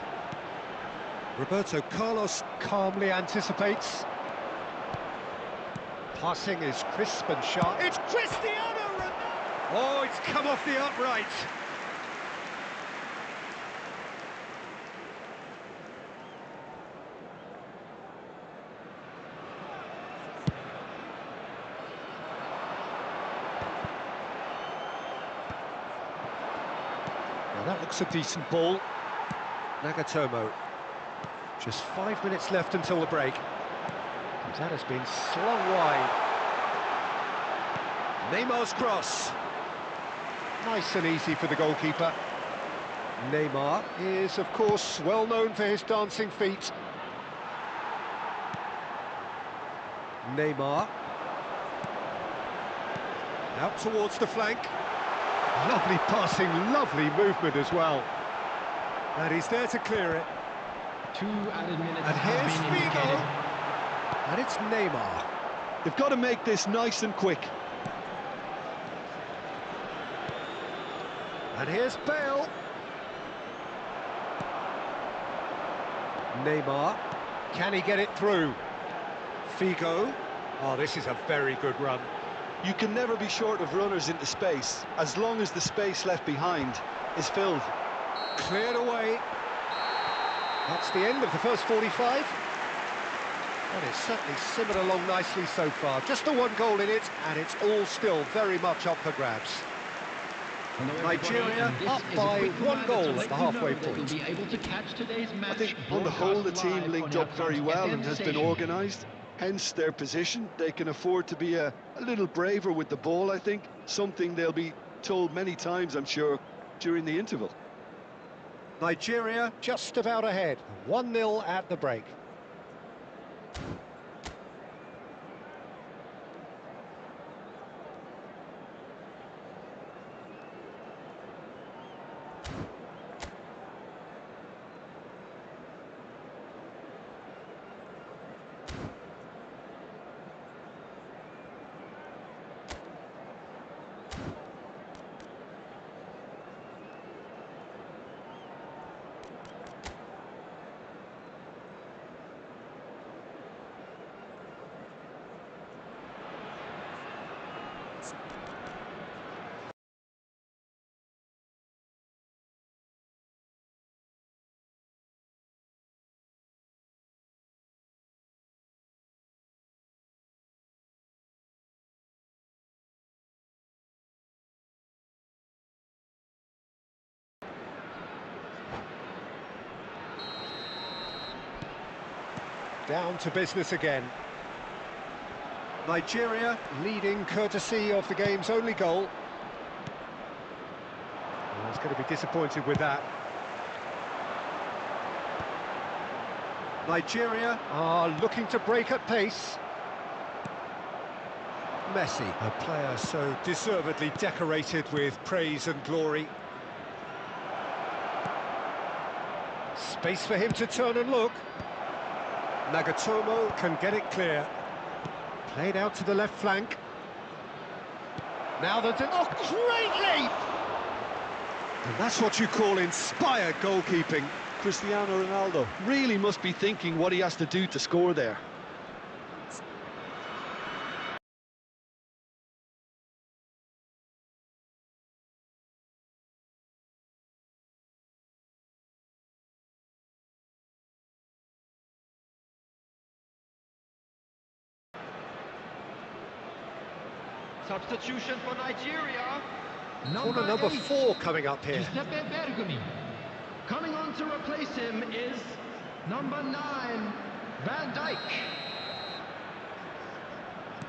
Roberto Carlos calmly anticipates. Passing is crisp and sharp. It's Cristiano Ronaldo! Oh, it's come off the upright. Now that looks a decent ball. Nagatomo. Just 5 minutes left until the break. That has been slung wide. Neymar's cross. Nice and easy for the goalkeeper. Neymar is, of course, well known for his dancing feet. Neymar. Out towards the flank. Lovely passing, lovely movement as well. And he's there to clear it. 2 added minutes And have here's been indicated. Figo. And it's Neymar. They've got to make this nice and quick. And here's Bale. Neymar. Can he get it through? Figo. Oh, this is a very good run. You can never be short of runners into space, as long as the space left behind is filled. Cleared away. That's the end of the first 45. And it's certainly simmered along nicely so far. Just the 1 goal in it, and it's all still very much up for grabs. Nigeria up by 1 goal at the halfway point. I think on the whole the team linked up very well and has been organised. Hence their position. They can afford to be a little braver with the ball, I think. Something they'll be told many times, I'm sure, during the interval. Nigeria just about ahead. 1-0 at the break. Down to business again. Nigeria leading courtesy of the game's only goal. Well, it's going to be disappointed with that. Nigeria are looking to break at pace. Messi, a player so deservedly decorated with praise and glory. Space for him to turn and look. Nagatomo can get it clear. Played out to the left flank. Now oh, great leap! And that's what you call inspired goalkeeping. Cristiano Ronaldo really must be thinking what he has to do to score there. Substitution for Nigeria. Corner number 4 coming up here. Giuseppe Bergami. Coming on to replace him is number 9, Van Dijk.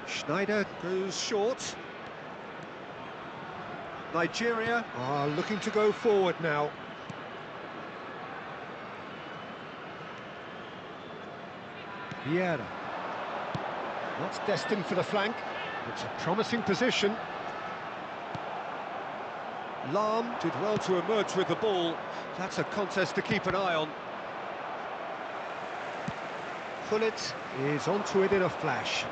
Schneider goes short. Nigeria are looking to go forward now. Vieira. That's destined for the flank. It's a promising position. Lam did well to emerge with the ball. That's a contest to keep an eye on. Gullit is onto it in a flash.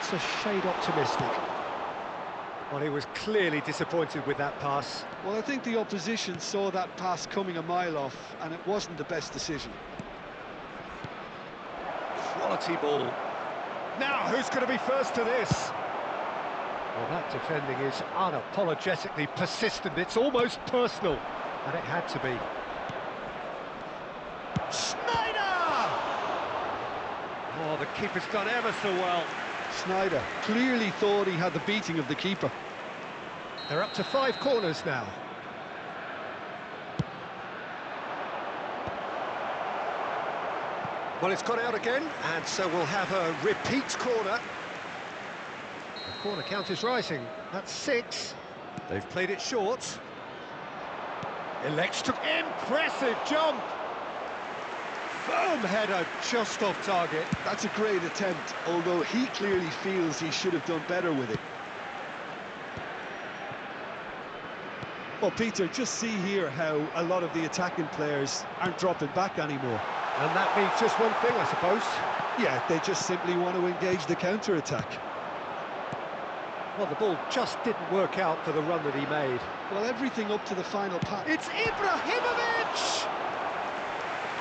That's a shade optimistic. Well, he was clearly disappointed with that pass. Well, I think the opposition saw that pass coming a mile off, and it wasn't the best decision. Quality ball. Now, who's going to be first to this? Well, that defending is unapologetically persistent. It's almost personal, and it had to be. Snyder! Oh, the keeper's done ever so well. Snyder clearly thought he had the beating of the keeper. They're up to 5 corners now. Well, it's gone out again, and so we'll have a repeat corner. The corner count is rising. That's 6. They've played it short. Elects to... Impressive jump! Firm header, just off target. That's a great attempt, although he clearly feels he should have done better with it. Well, Peter, just see here how a lot of the attacking players aren't dropping back anymore. And that means just one thing, I suppose. Yeah, they just simply want to engage the counter-attack. Well, the ball just didn't work out for the run that he made. Well, everything up to the final pass. It's Ibrahimovic!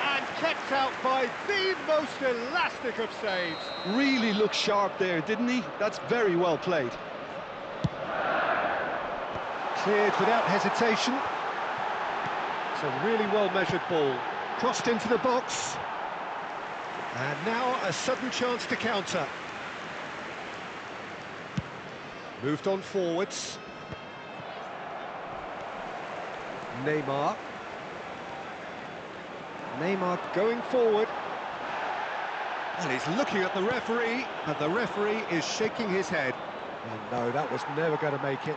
And kept out by the most elastic of saves. Really looked sharp there, didn't he? That's very well played. Cleared without hesitation. It's a really well-measured ball. Crossed into the box. And now a sudden chance to counter. Moved on forwards. Neymar. Neymar going forward. And he's looking at the referee, and the referee is shaking his head. And no, that was never going to make it.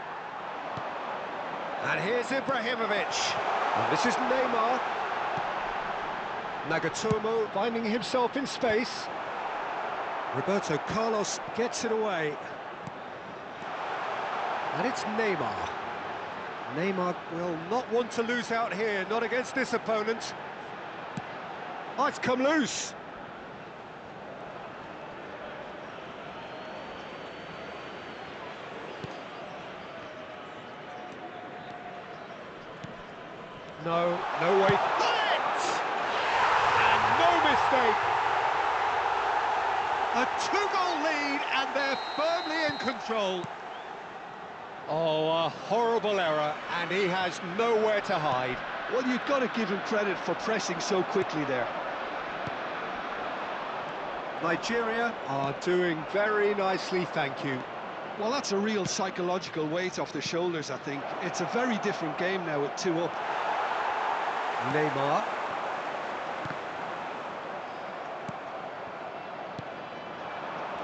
And here's Ibrahimovic. And this is Neymar. Nagatomo finding himself in space. Roberto Carlos gets it away. And it's Neymar. Neymar will not want to lose out here, not against this opponent. Oh, it's come loose. No, no way. And no mistake. A 2-goal lead, and they're firmly in control. Oh, a horrible error, and he has nowhere to hide. Well, you've got to give him credit for pressing so quickly there. Nigeria are doing very nicely, thank you. Well, that's a real psychological weight off their shoulders, I think. It's a very different game now with 2 up. Neymar.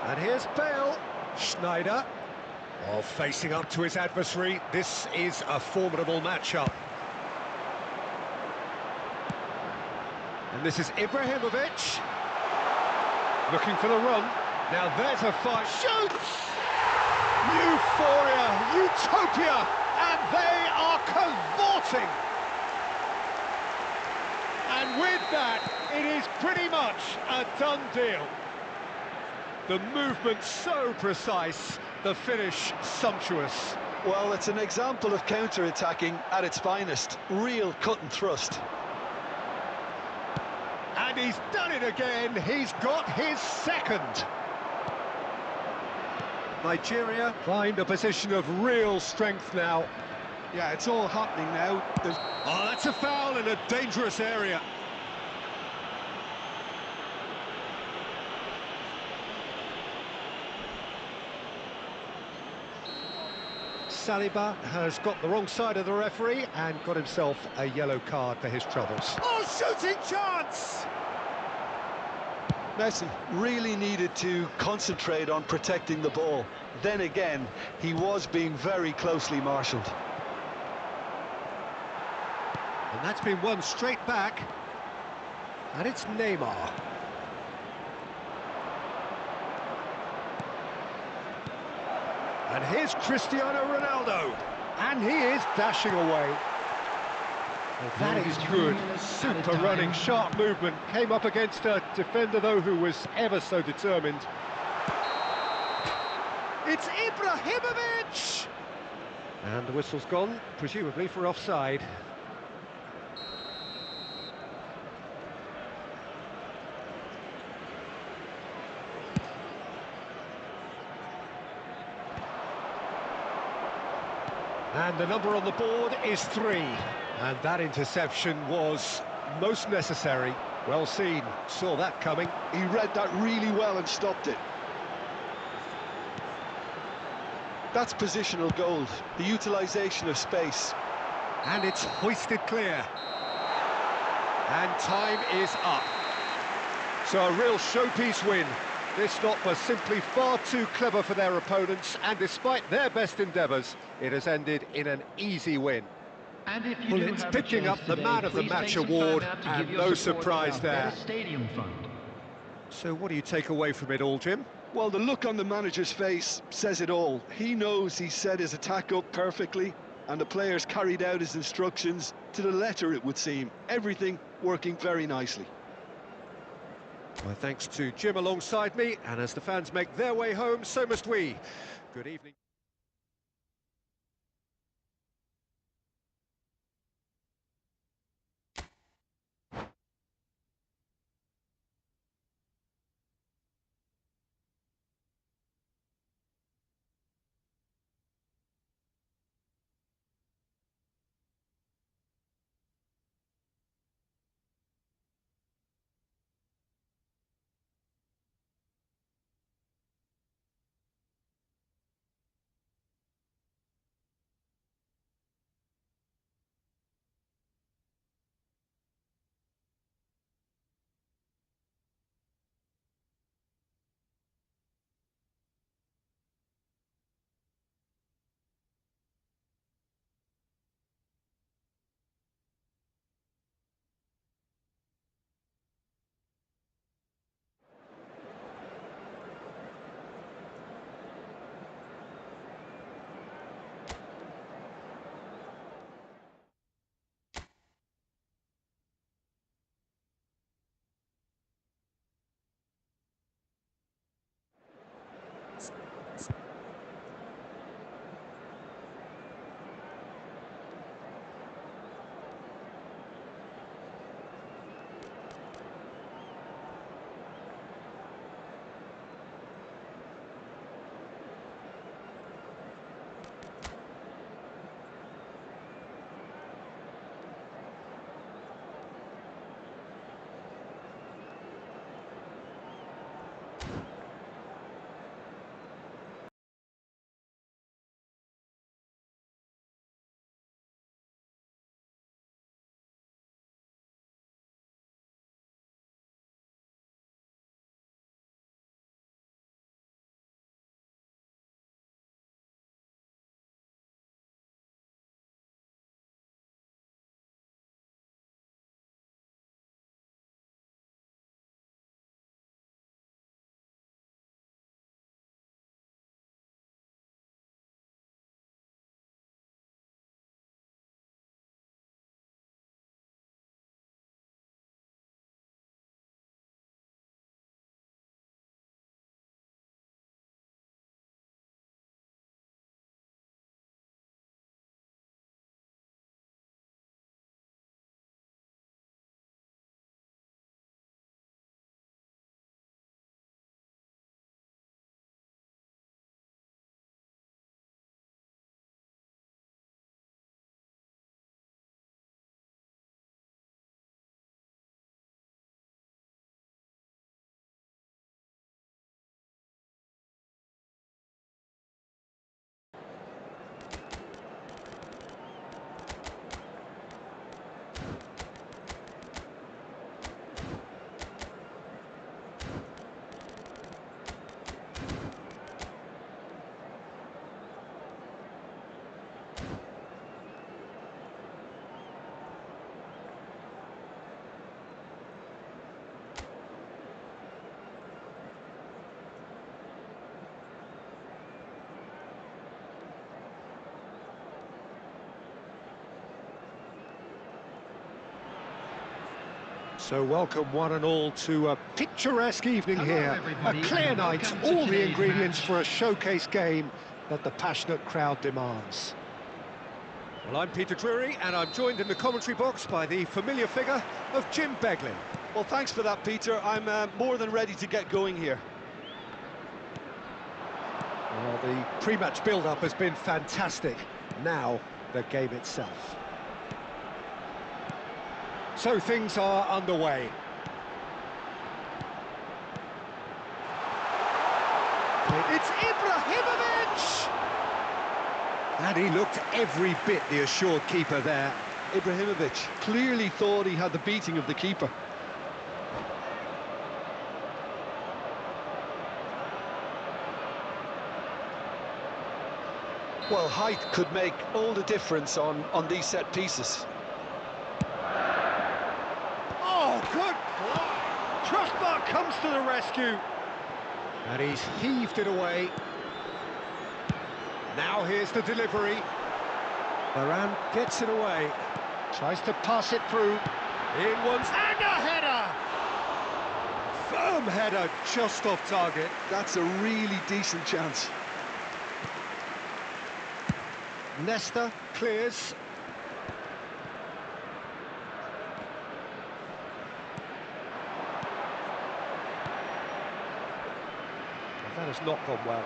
And here's Bale. Schneider. Oh, facing up to his adversary. This is a formidable matchup. And this is Ibrahimovic. Looking for the run. Now there's a fight. Shoots! Euphoria, utopia, and they are cavorting. And with that, it is pretty much a done deal. The movement so precise, the finish sumptuous. Well, it's an example of counter-attacking at its finest. Real cut and thrust. And he's done it again. He's got his second. Nigeria find a position of real strength now. Yeah, it's all happening now. Oh, that's a foul in a dangerous area. Saliba has got the wrong side of the referee and got himself a yellow card for his troubles. Oh, shooting chance! Messi really needed to concentrate on protecting the ball. Then again, he was being very closely marshalled. And that's been won straight back. And it's Neymar. And here's Cristiano Ronaldo. And he is dashing away. Well, that is good. Super running, sharp movement. Came up against a defender, though, who was ever so determined. It's Ibrahimovic! And the whistle's gone, presumably for offside. And the number on the board is 3. And that interception was most necessary. Well seen, saw that coming. He read that really well and stopped it. That's positional gold, the utilisation of space. And it's hoisted clear. And time is up. So a real showpiece win. This stop was simply far too clever for their opponents, and despite their best endeavours, it has ended in an easy win. And if you Well, do it's have a picking chance up the today, Man of the please Match take some time award, out to and give your no support surprise to our there. Better Stadium Fund. So what do you take away from it all, Jim? Well, the look on the manager's face says it all. He knows he set his attack up perfectly, and the players carried out his instructions to the letter, it would seem. Everything working very nicely. Well, thanks to Jim alongside me, and as the fans make their way home, so must we. Good evening. So welcome one and all to a picturesque evening here, a clear night, all the ingredients for a showcase game that the passionate crowd demands. Well, I'm Peter Drury, and I'm joined in the commentary box by the familiar figure of Jim Beglin. Well, thanks for that, Peter. I'm more than ready to get going here. Well, the pre-match build-up has been fantastic. Now, the game itself. So things are underway. It's Ibrahimovic! And he looked every bit the assured keeper there. Ibrahimovic clearly thought he had the beating of the keeper. Well, height could make all the difference on these set pieces. Oh, good! Crossbar comes to the rescue. And he's heaved it away. Now here's the delivery. Varane gets it away. Tries to pass it through. In one's... And a header! Firm header, just off target. That's a really decent chance. Nesta clears. That has not gone well.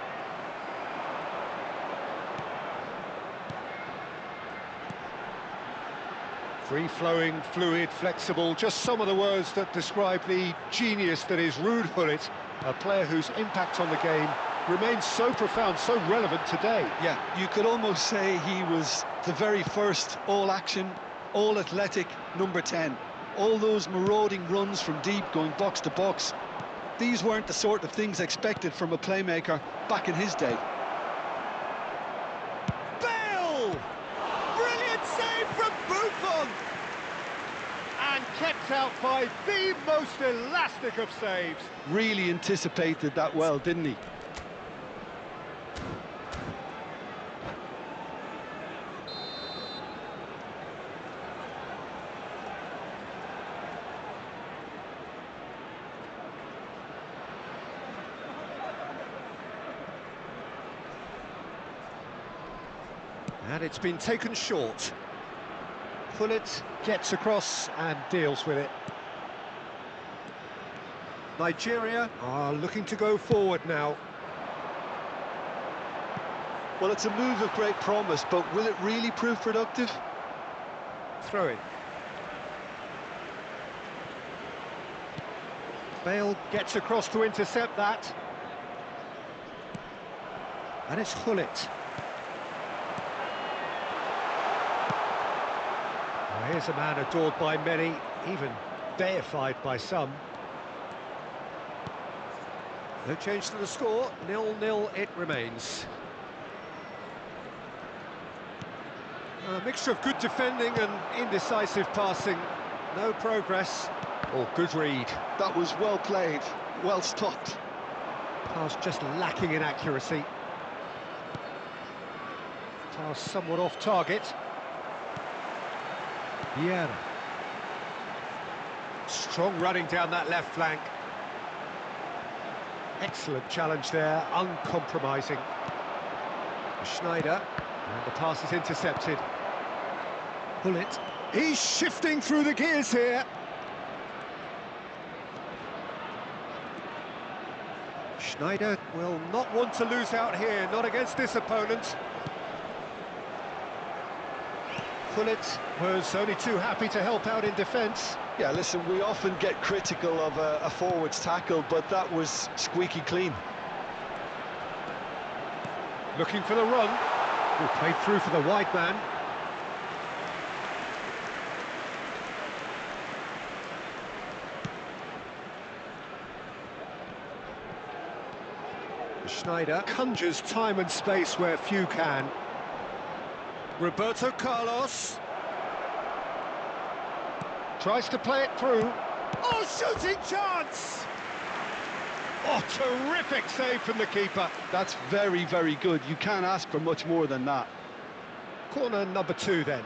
Free-flowing, fluid, flexible, just some of the words that describe the genius that is Ruud Gullit, a player whose impact on the game remains so profound, so relevant today. Yeah, you could almost say he was the very first all-action, all-athletic number 10. All those marauding runs from deep, going box to box, these weren't the sort of things expected from a playmaker back in his day. Bale! Brilliant save from Buffon! And kept out by the most elastic of saves. Really anticipated that well, didn't he? And it's been taken short. Gullit gets across and deals with it. Nigeria are looking to go forward now. Well, it's a move of great promise, but will it really prove productive? Throw in. Bale gets across to intercept that. And it's Gullit. Here's a man adored by many, even deified by some. No change to the score, 0-0 it remains. A mixture of good defending and indecisive passing. No progress, or good read. That was well played, well stopped. Pass just lacking in accuracy. Pass somewhat off target. Vieira. Strong running down that left flank. Excellent challenge there, uncompromising. Schneider, and the pass is intercepted. Gullit. He's shifting through the gears here. Schneider will not want to lose out here, not against this opponent. Gullit was only too happy to help out in defence. Yeah, listen, we often get critical of a forward's tackle, but that was squeaky clean. Looking for the run. Who played through for the wide man. Schneider conjures time and space where few can. Roberto Carlos tries to play it through. Oh, shooting chance! Oh, terrific save from the keeper. That's very, very good. You can't ask for much more than that. Corner number 2 then.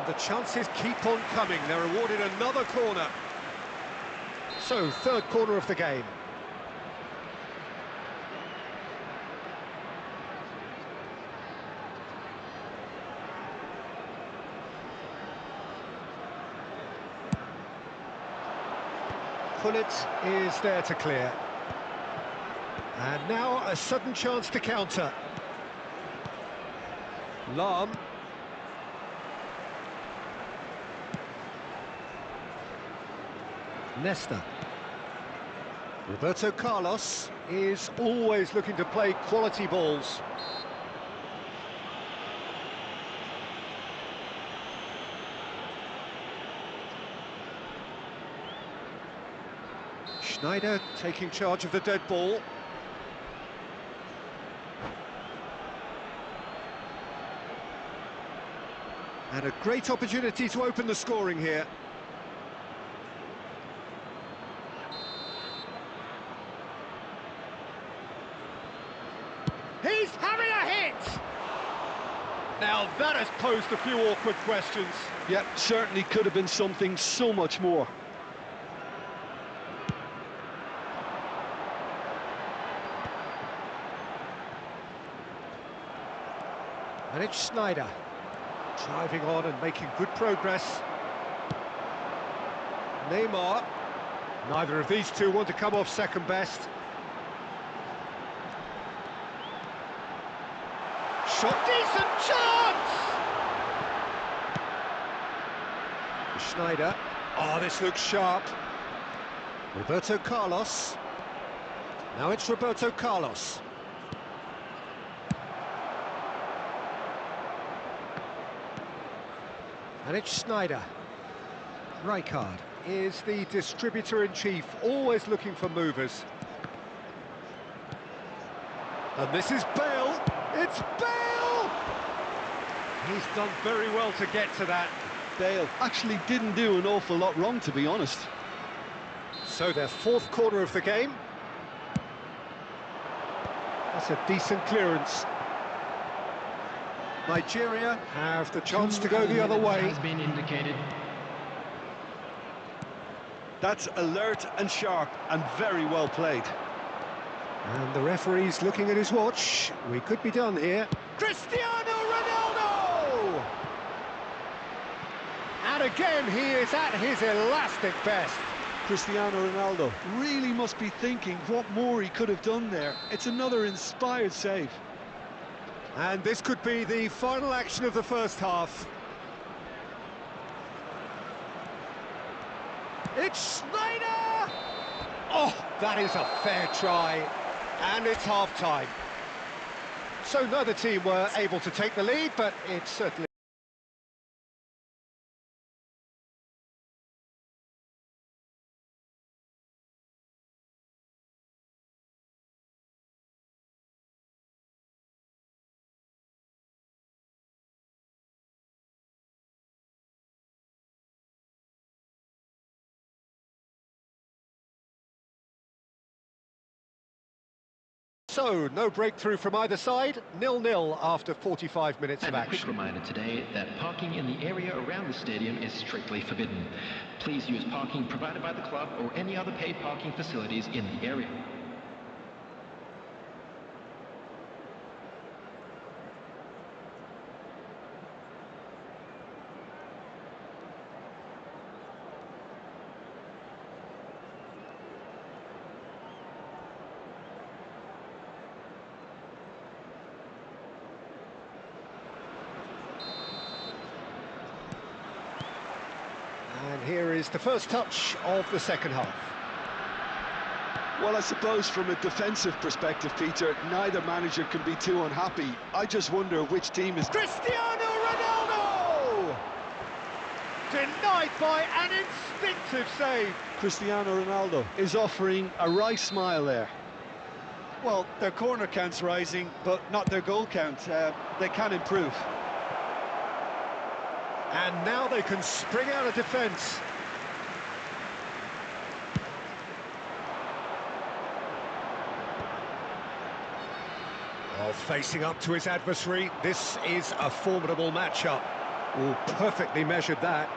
And the chances keep on coming. They're awarded another corner. So, third corner of the game. Pullet is there to clear. And now a sudden chance to counter. Lam. Nesta. Roberto Carlos is always looking to play quality balls. Schneider taking charge of the dead ball. And a great opportunity to open the scoring here. He's having a hit! Now that has posed a few awkward questions. Yeah, certainly could have been something so much more. And it's Schneider, driving on and making good progress. Neymar. Neither of these two want to come off second best. Shot, decent chance! Schneider. Oh, this looks sharp. Roberto Carlos. Now it's Roberto Carlos. And it's Schneider. Rijkaard is the distributor-in-chief, always looking for movers. And this is Bale. It's Bale! He's done very well to get to that. Bale actually didn't do an awful lot wrong, to be honest. So their fourth corner of the game. That's a decent clearance. Nigeria have the chance to go the other way. Has been indicated. That's alert and sharp and very well played. And the referee's looking at his watch. We could be done here. Cristiano Ronaldo! And again, he is at his elastic best. Cristiano Ronaldo really must be thinking what more he could have done there. It's another inspired save. And this could be the final action of the first half. It's Schneider! Oh, that is a fair try. And it's half-time. So neither team were able to take the lead, but it's certainly... So, no breakthrough from either side, 0-0 after 45 minutes of And a quick action. reminder today that parking in the area around the stadium is strictly forbidden. Please use parking provided by the club or any other paid parking facilities in the area. And here is the first touch of the second half. Well, I suppose from a defensive perspective, Peter, neither manager can be too unhappy. I just wonder which team is... Cristiano Ronaldo! Denied by an instinctive save. Cristiano Ronaldo is offering a right smile there. Well, their corner count's rising, but not their goal count. They can improve. And now they can spring out of defence. Well, facing up to his adversary, this is a formidable matchup. Oh, perfectly measured that.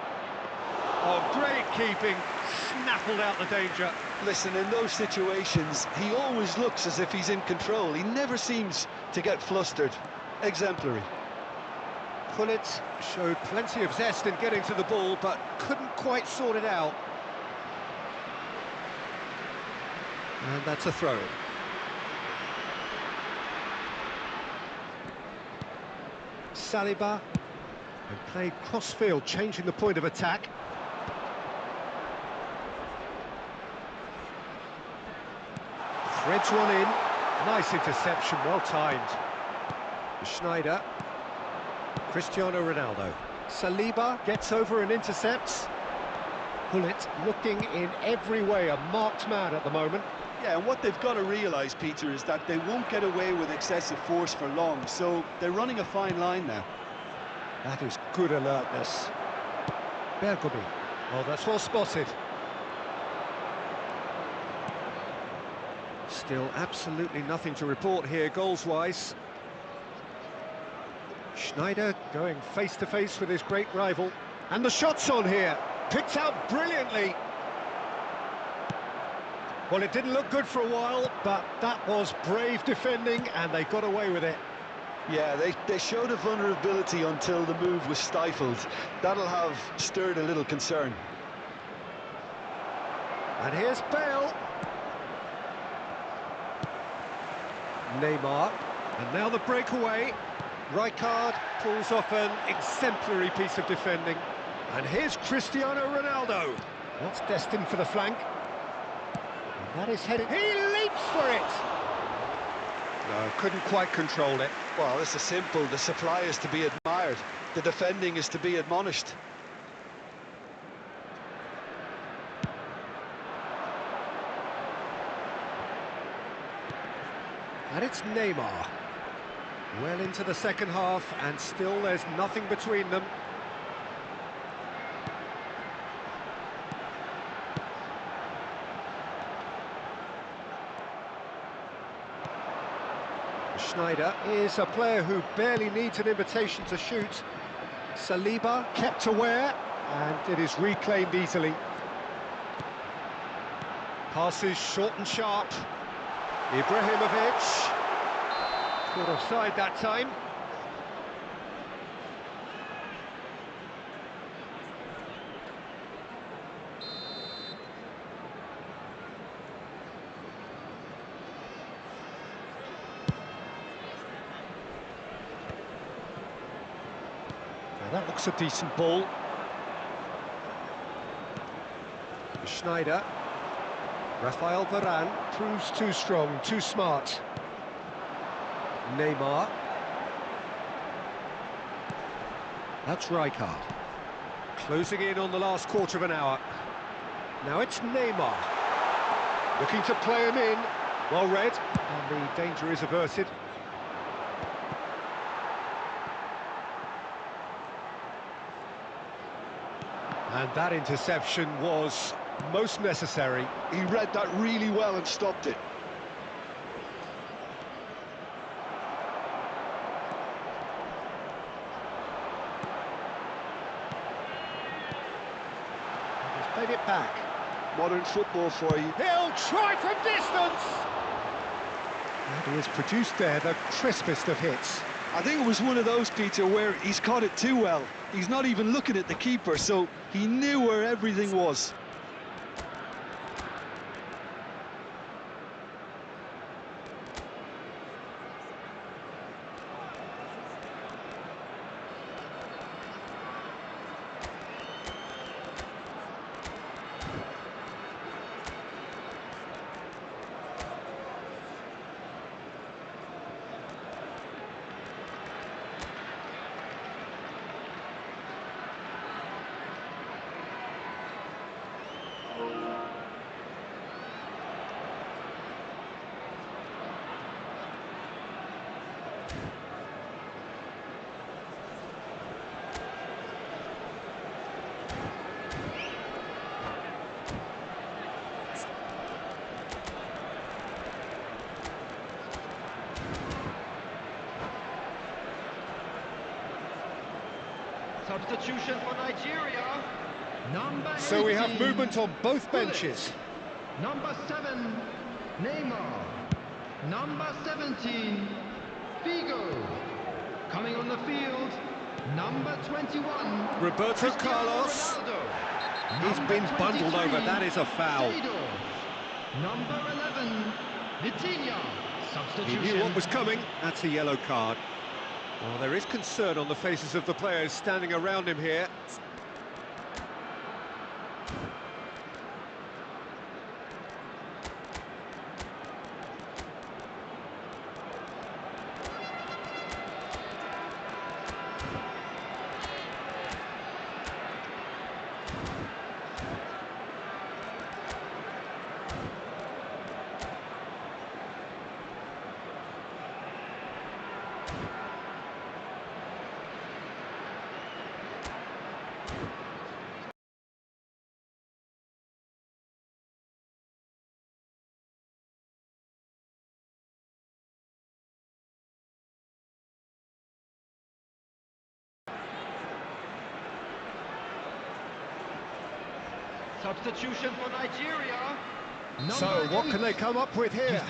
Oh, great keeping, snaffled out the danger. Listen, in those situations, he always looks as if he's in control. He never seems to get flustered. Exemplary. Pullet showed plenty of zest in getting to the ball, but couldn't quite sort it out. And that's a throw-in. Saliba, and played cross-field, changing the point of attack. Threads one in, nice interception, well timed. Schneider, Cristiano Ronaldo. Saliba gets over and intercepts. Pullet looking in every way a marked man at the moment. Yeah, and what they've got to realise, Peter, is that they won't get away with excessive force for long, so they're running a fine line now. That is good alertness. Bergomi. Oh, that's well spotted. Still absolutely nothing to report here, goals-wise. Schneider going face-to-face with his great rival. And the shot's on here. Picked out brilliantly. Well, it didn't look good for a while, but that was brave defending, and they got away with it. Yeah, they showed a vulnerability until the move was stifled. That'll have stirred a little concern. And here's Bale. Neymar. And now the breakaway. Rijkaard pulls off an exemplary piece of defending. And here's Cristiano Ronaldo. That's destined for the flank. And that is headed. He leaps for it! No, couldn't quite control it. Well, this is simple. The supply is to be admired. The defending is to be admonished. And it's Neymar. Well into the second half, and still there's nothing between them. Schneider is a player who barely needs an invitation to shoot. Saliba kept aware, and it is reclaimed easily. Passes short and sharp. Ibrahimovic. Caught offside that time. Now that looks a decent ball. Schneider. Rafael Varane proves too strong, too smart. Neymar. That's Rijkaard. Closing in on the last quarter of an hour. Now it's Neymar. Looking to play him in. Well read, and the danger is averted. And that interception was most necessary. He read that really well and stopped it. He's played it back. Modern football for you. He'll try from distance! And he has produced there the crispest of hits. I think it was one of those, Peter, where he's caught it too well. He's not even looking at the keeper, so he knew where everything was. Substitution for Nigeria. Number 18. So we have movement on both benches. Number 7, Neymar. Number 17, Figo. Coming on the field, number 21, Roberto Carlos. He's been bundled over, that is a foul. Number 11, Vitinha. Substitution. He knew what was coming, that's a yellow card. Well, there is concern on the faces of the players standing around him here. Substitution for Nigeria. So, what can they come up with here?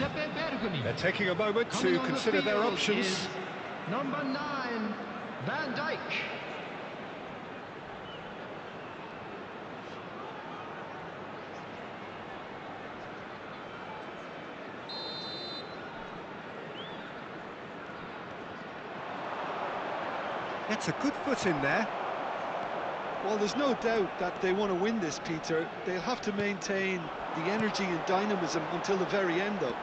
They're taking a moment to consider their options. Number 9, Van Dijk. That's a good foot in there. Well, there's no doubt that they want to win this, Peter. They'll have to maintain the energy and dynamism until the very end, though.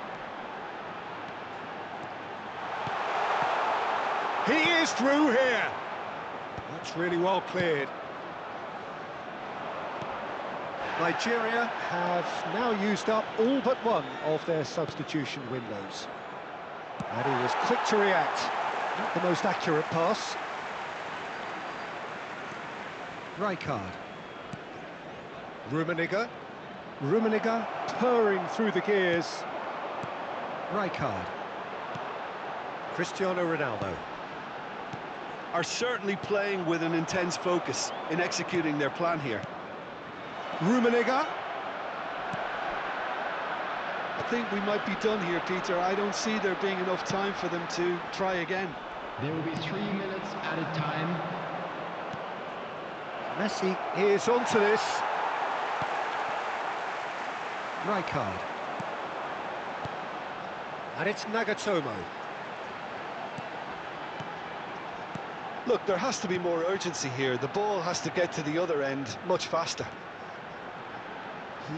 He is through here. That's really well cleared. Nigeria have now used up all but one of their substitution windows. And he was quick to react. Not the most accurate pass. Rijkaard. Rummenigge purring through the gears. Rijkaard. Cristiano Ronaldo. Are certainly playing with an intense focus in executing their plan here. Rummenigge. I think we might be done here, Peter. I don't see there being enough time for them to try again. There will be 3 minutes added time. Messi is onto this. Rijkaard. And it's Nagatomo. Look, there has to be more urgency here. The ball has to get to the other end much faster.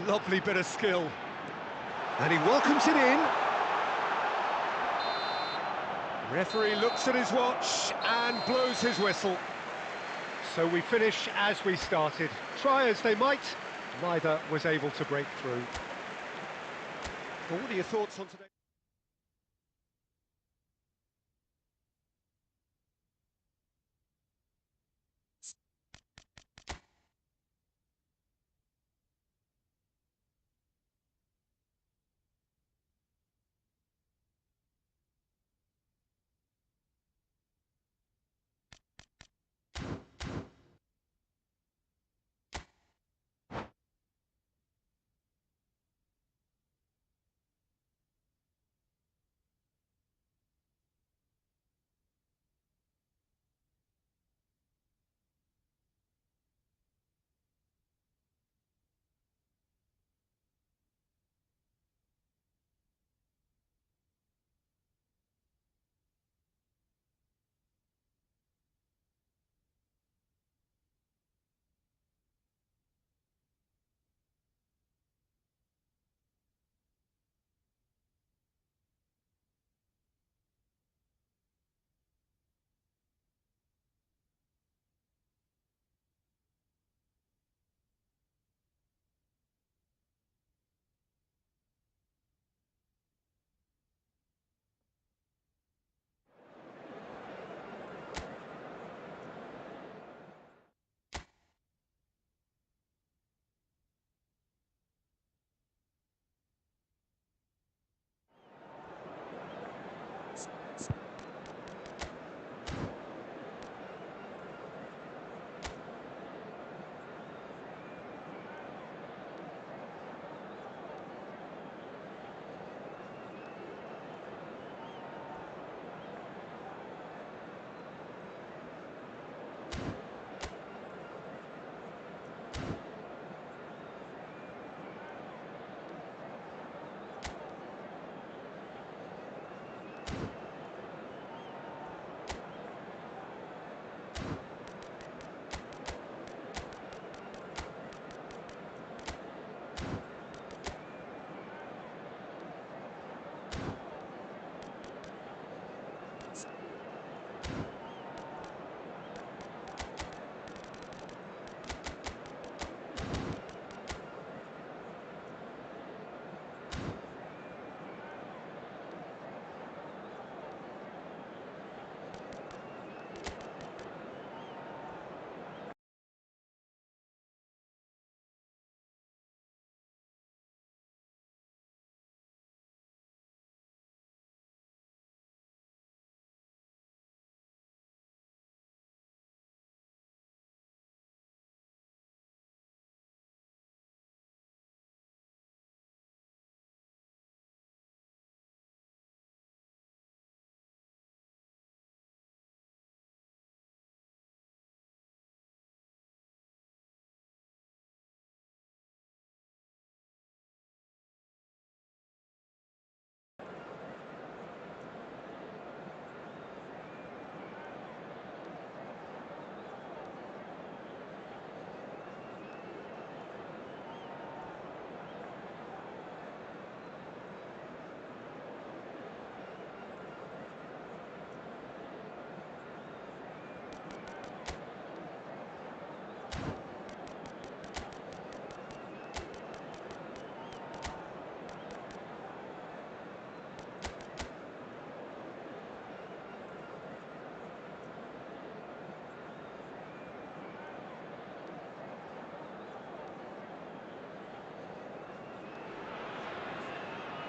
Lovely bit of skill. And he welcomes it in. Referee looks at his watch and blows his whistle. So we finish as we started. Try as they might, neither was able to break through. Well, what are your thoughts on today?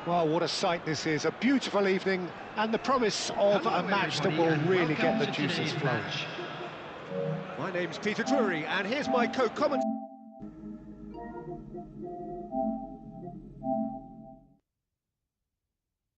Well, what a sight this is, a beautiful evening, and the promise of a match that will really get the juices flowing. My name's Peter Drury, and here's my co-commentator.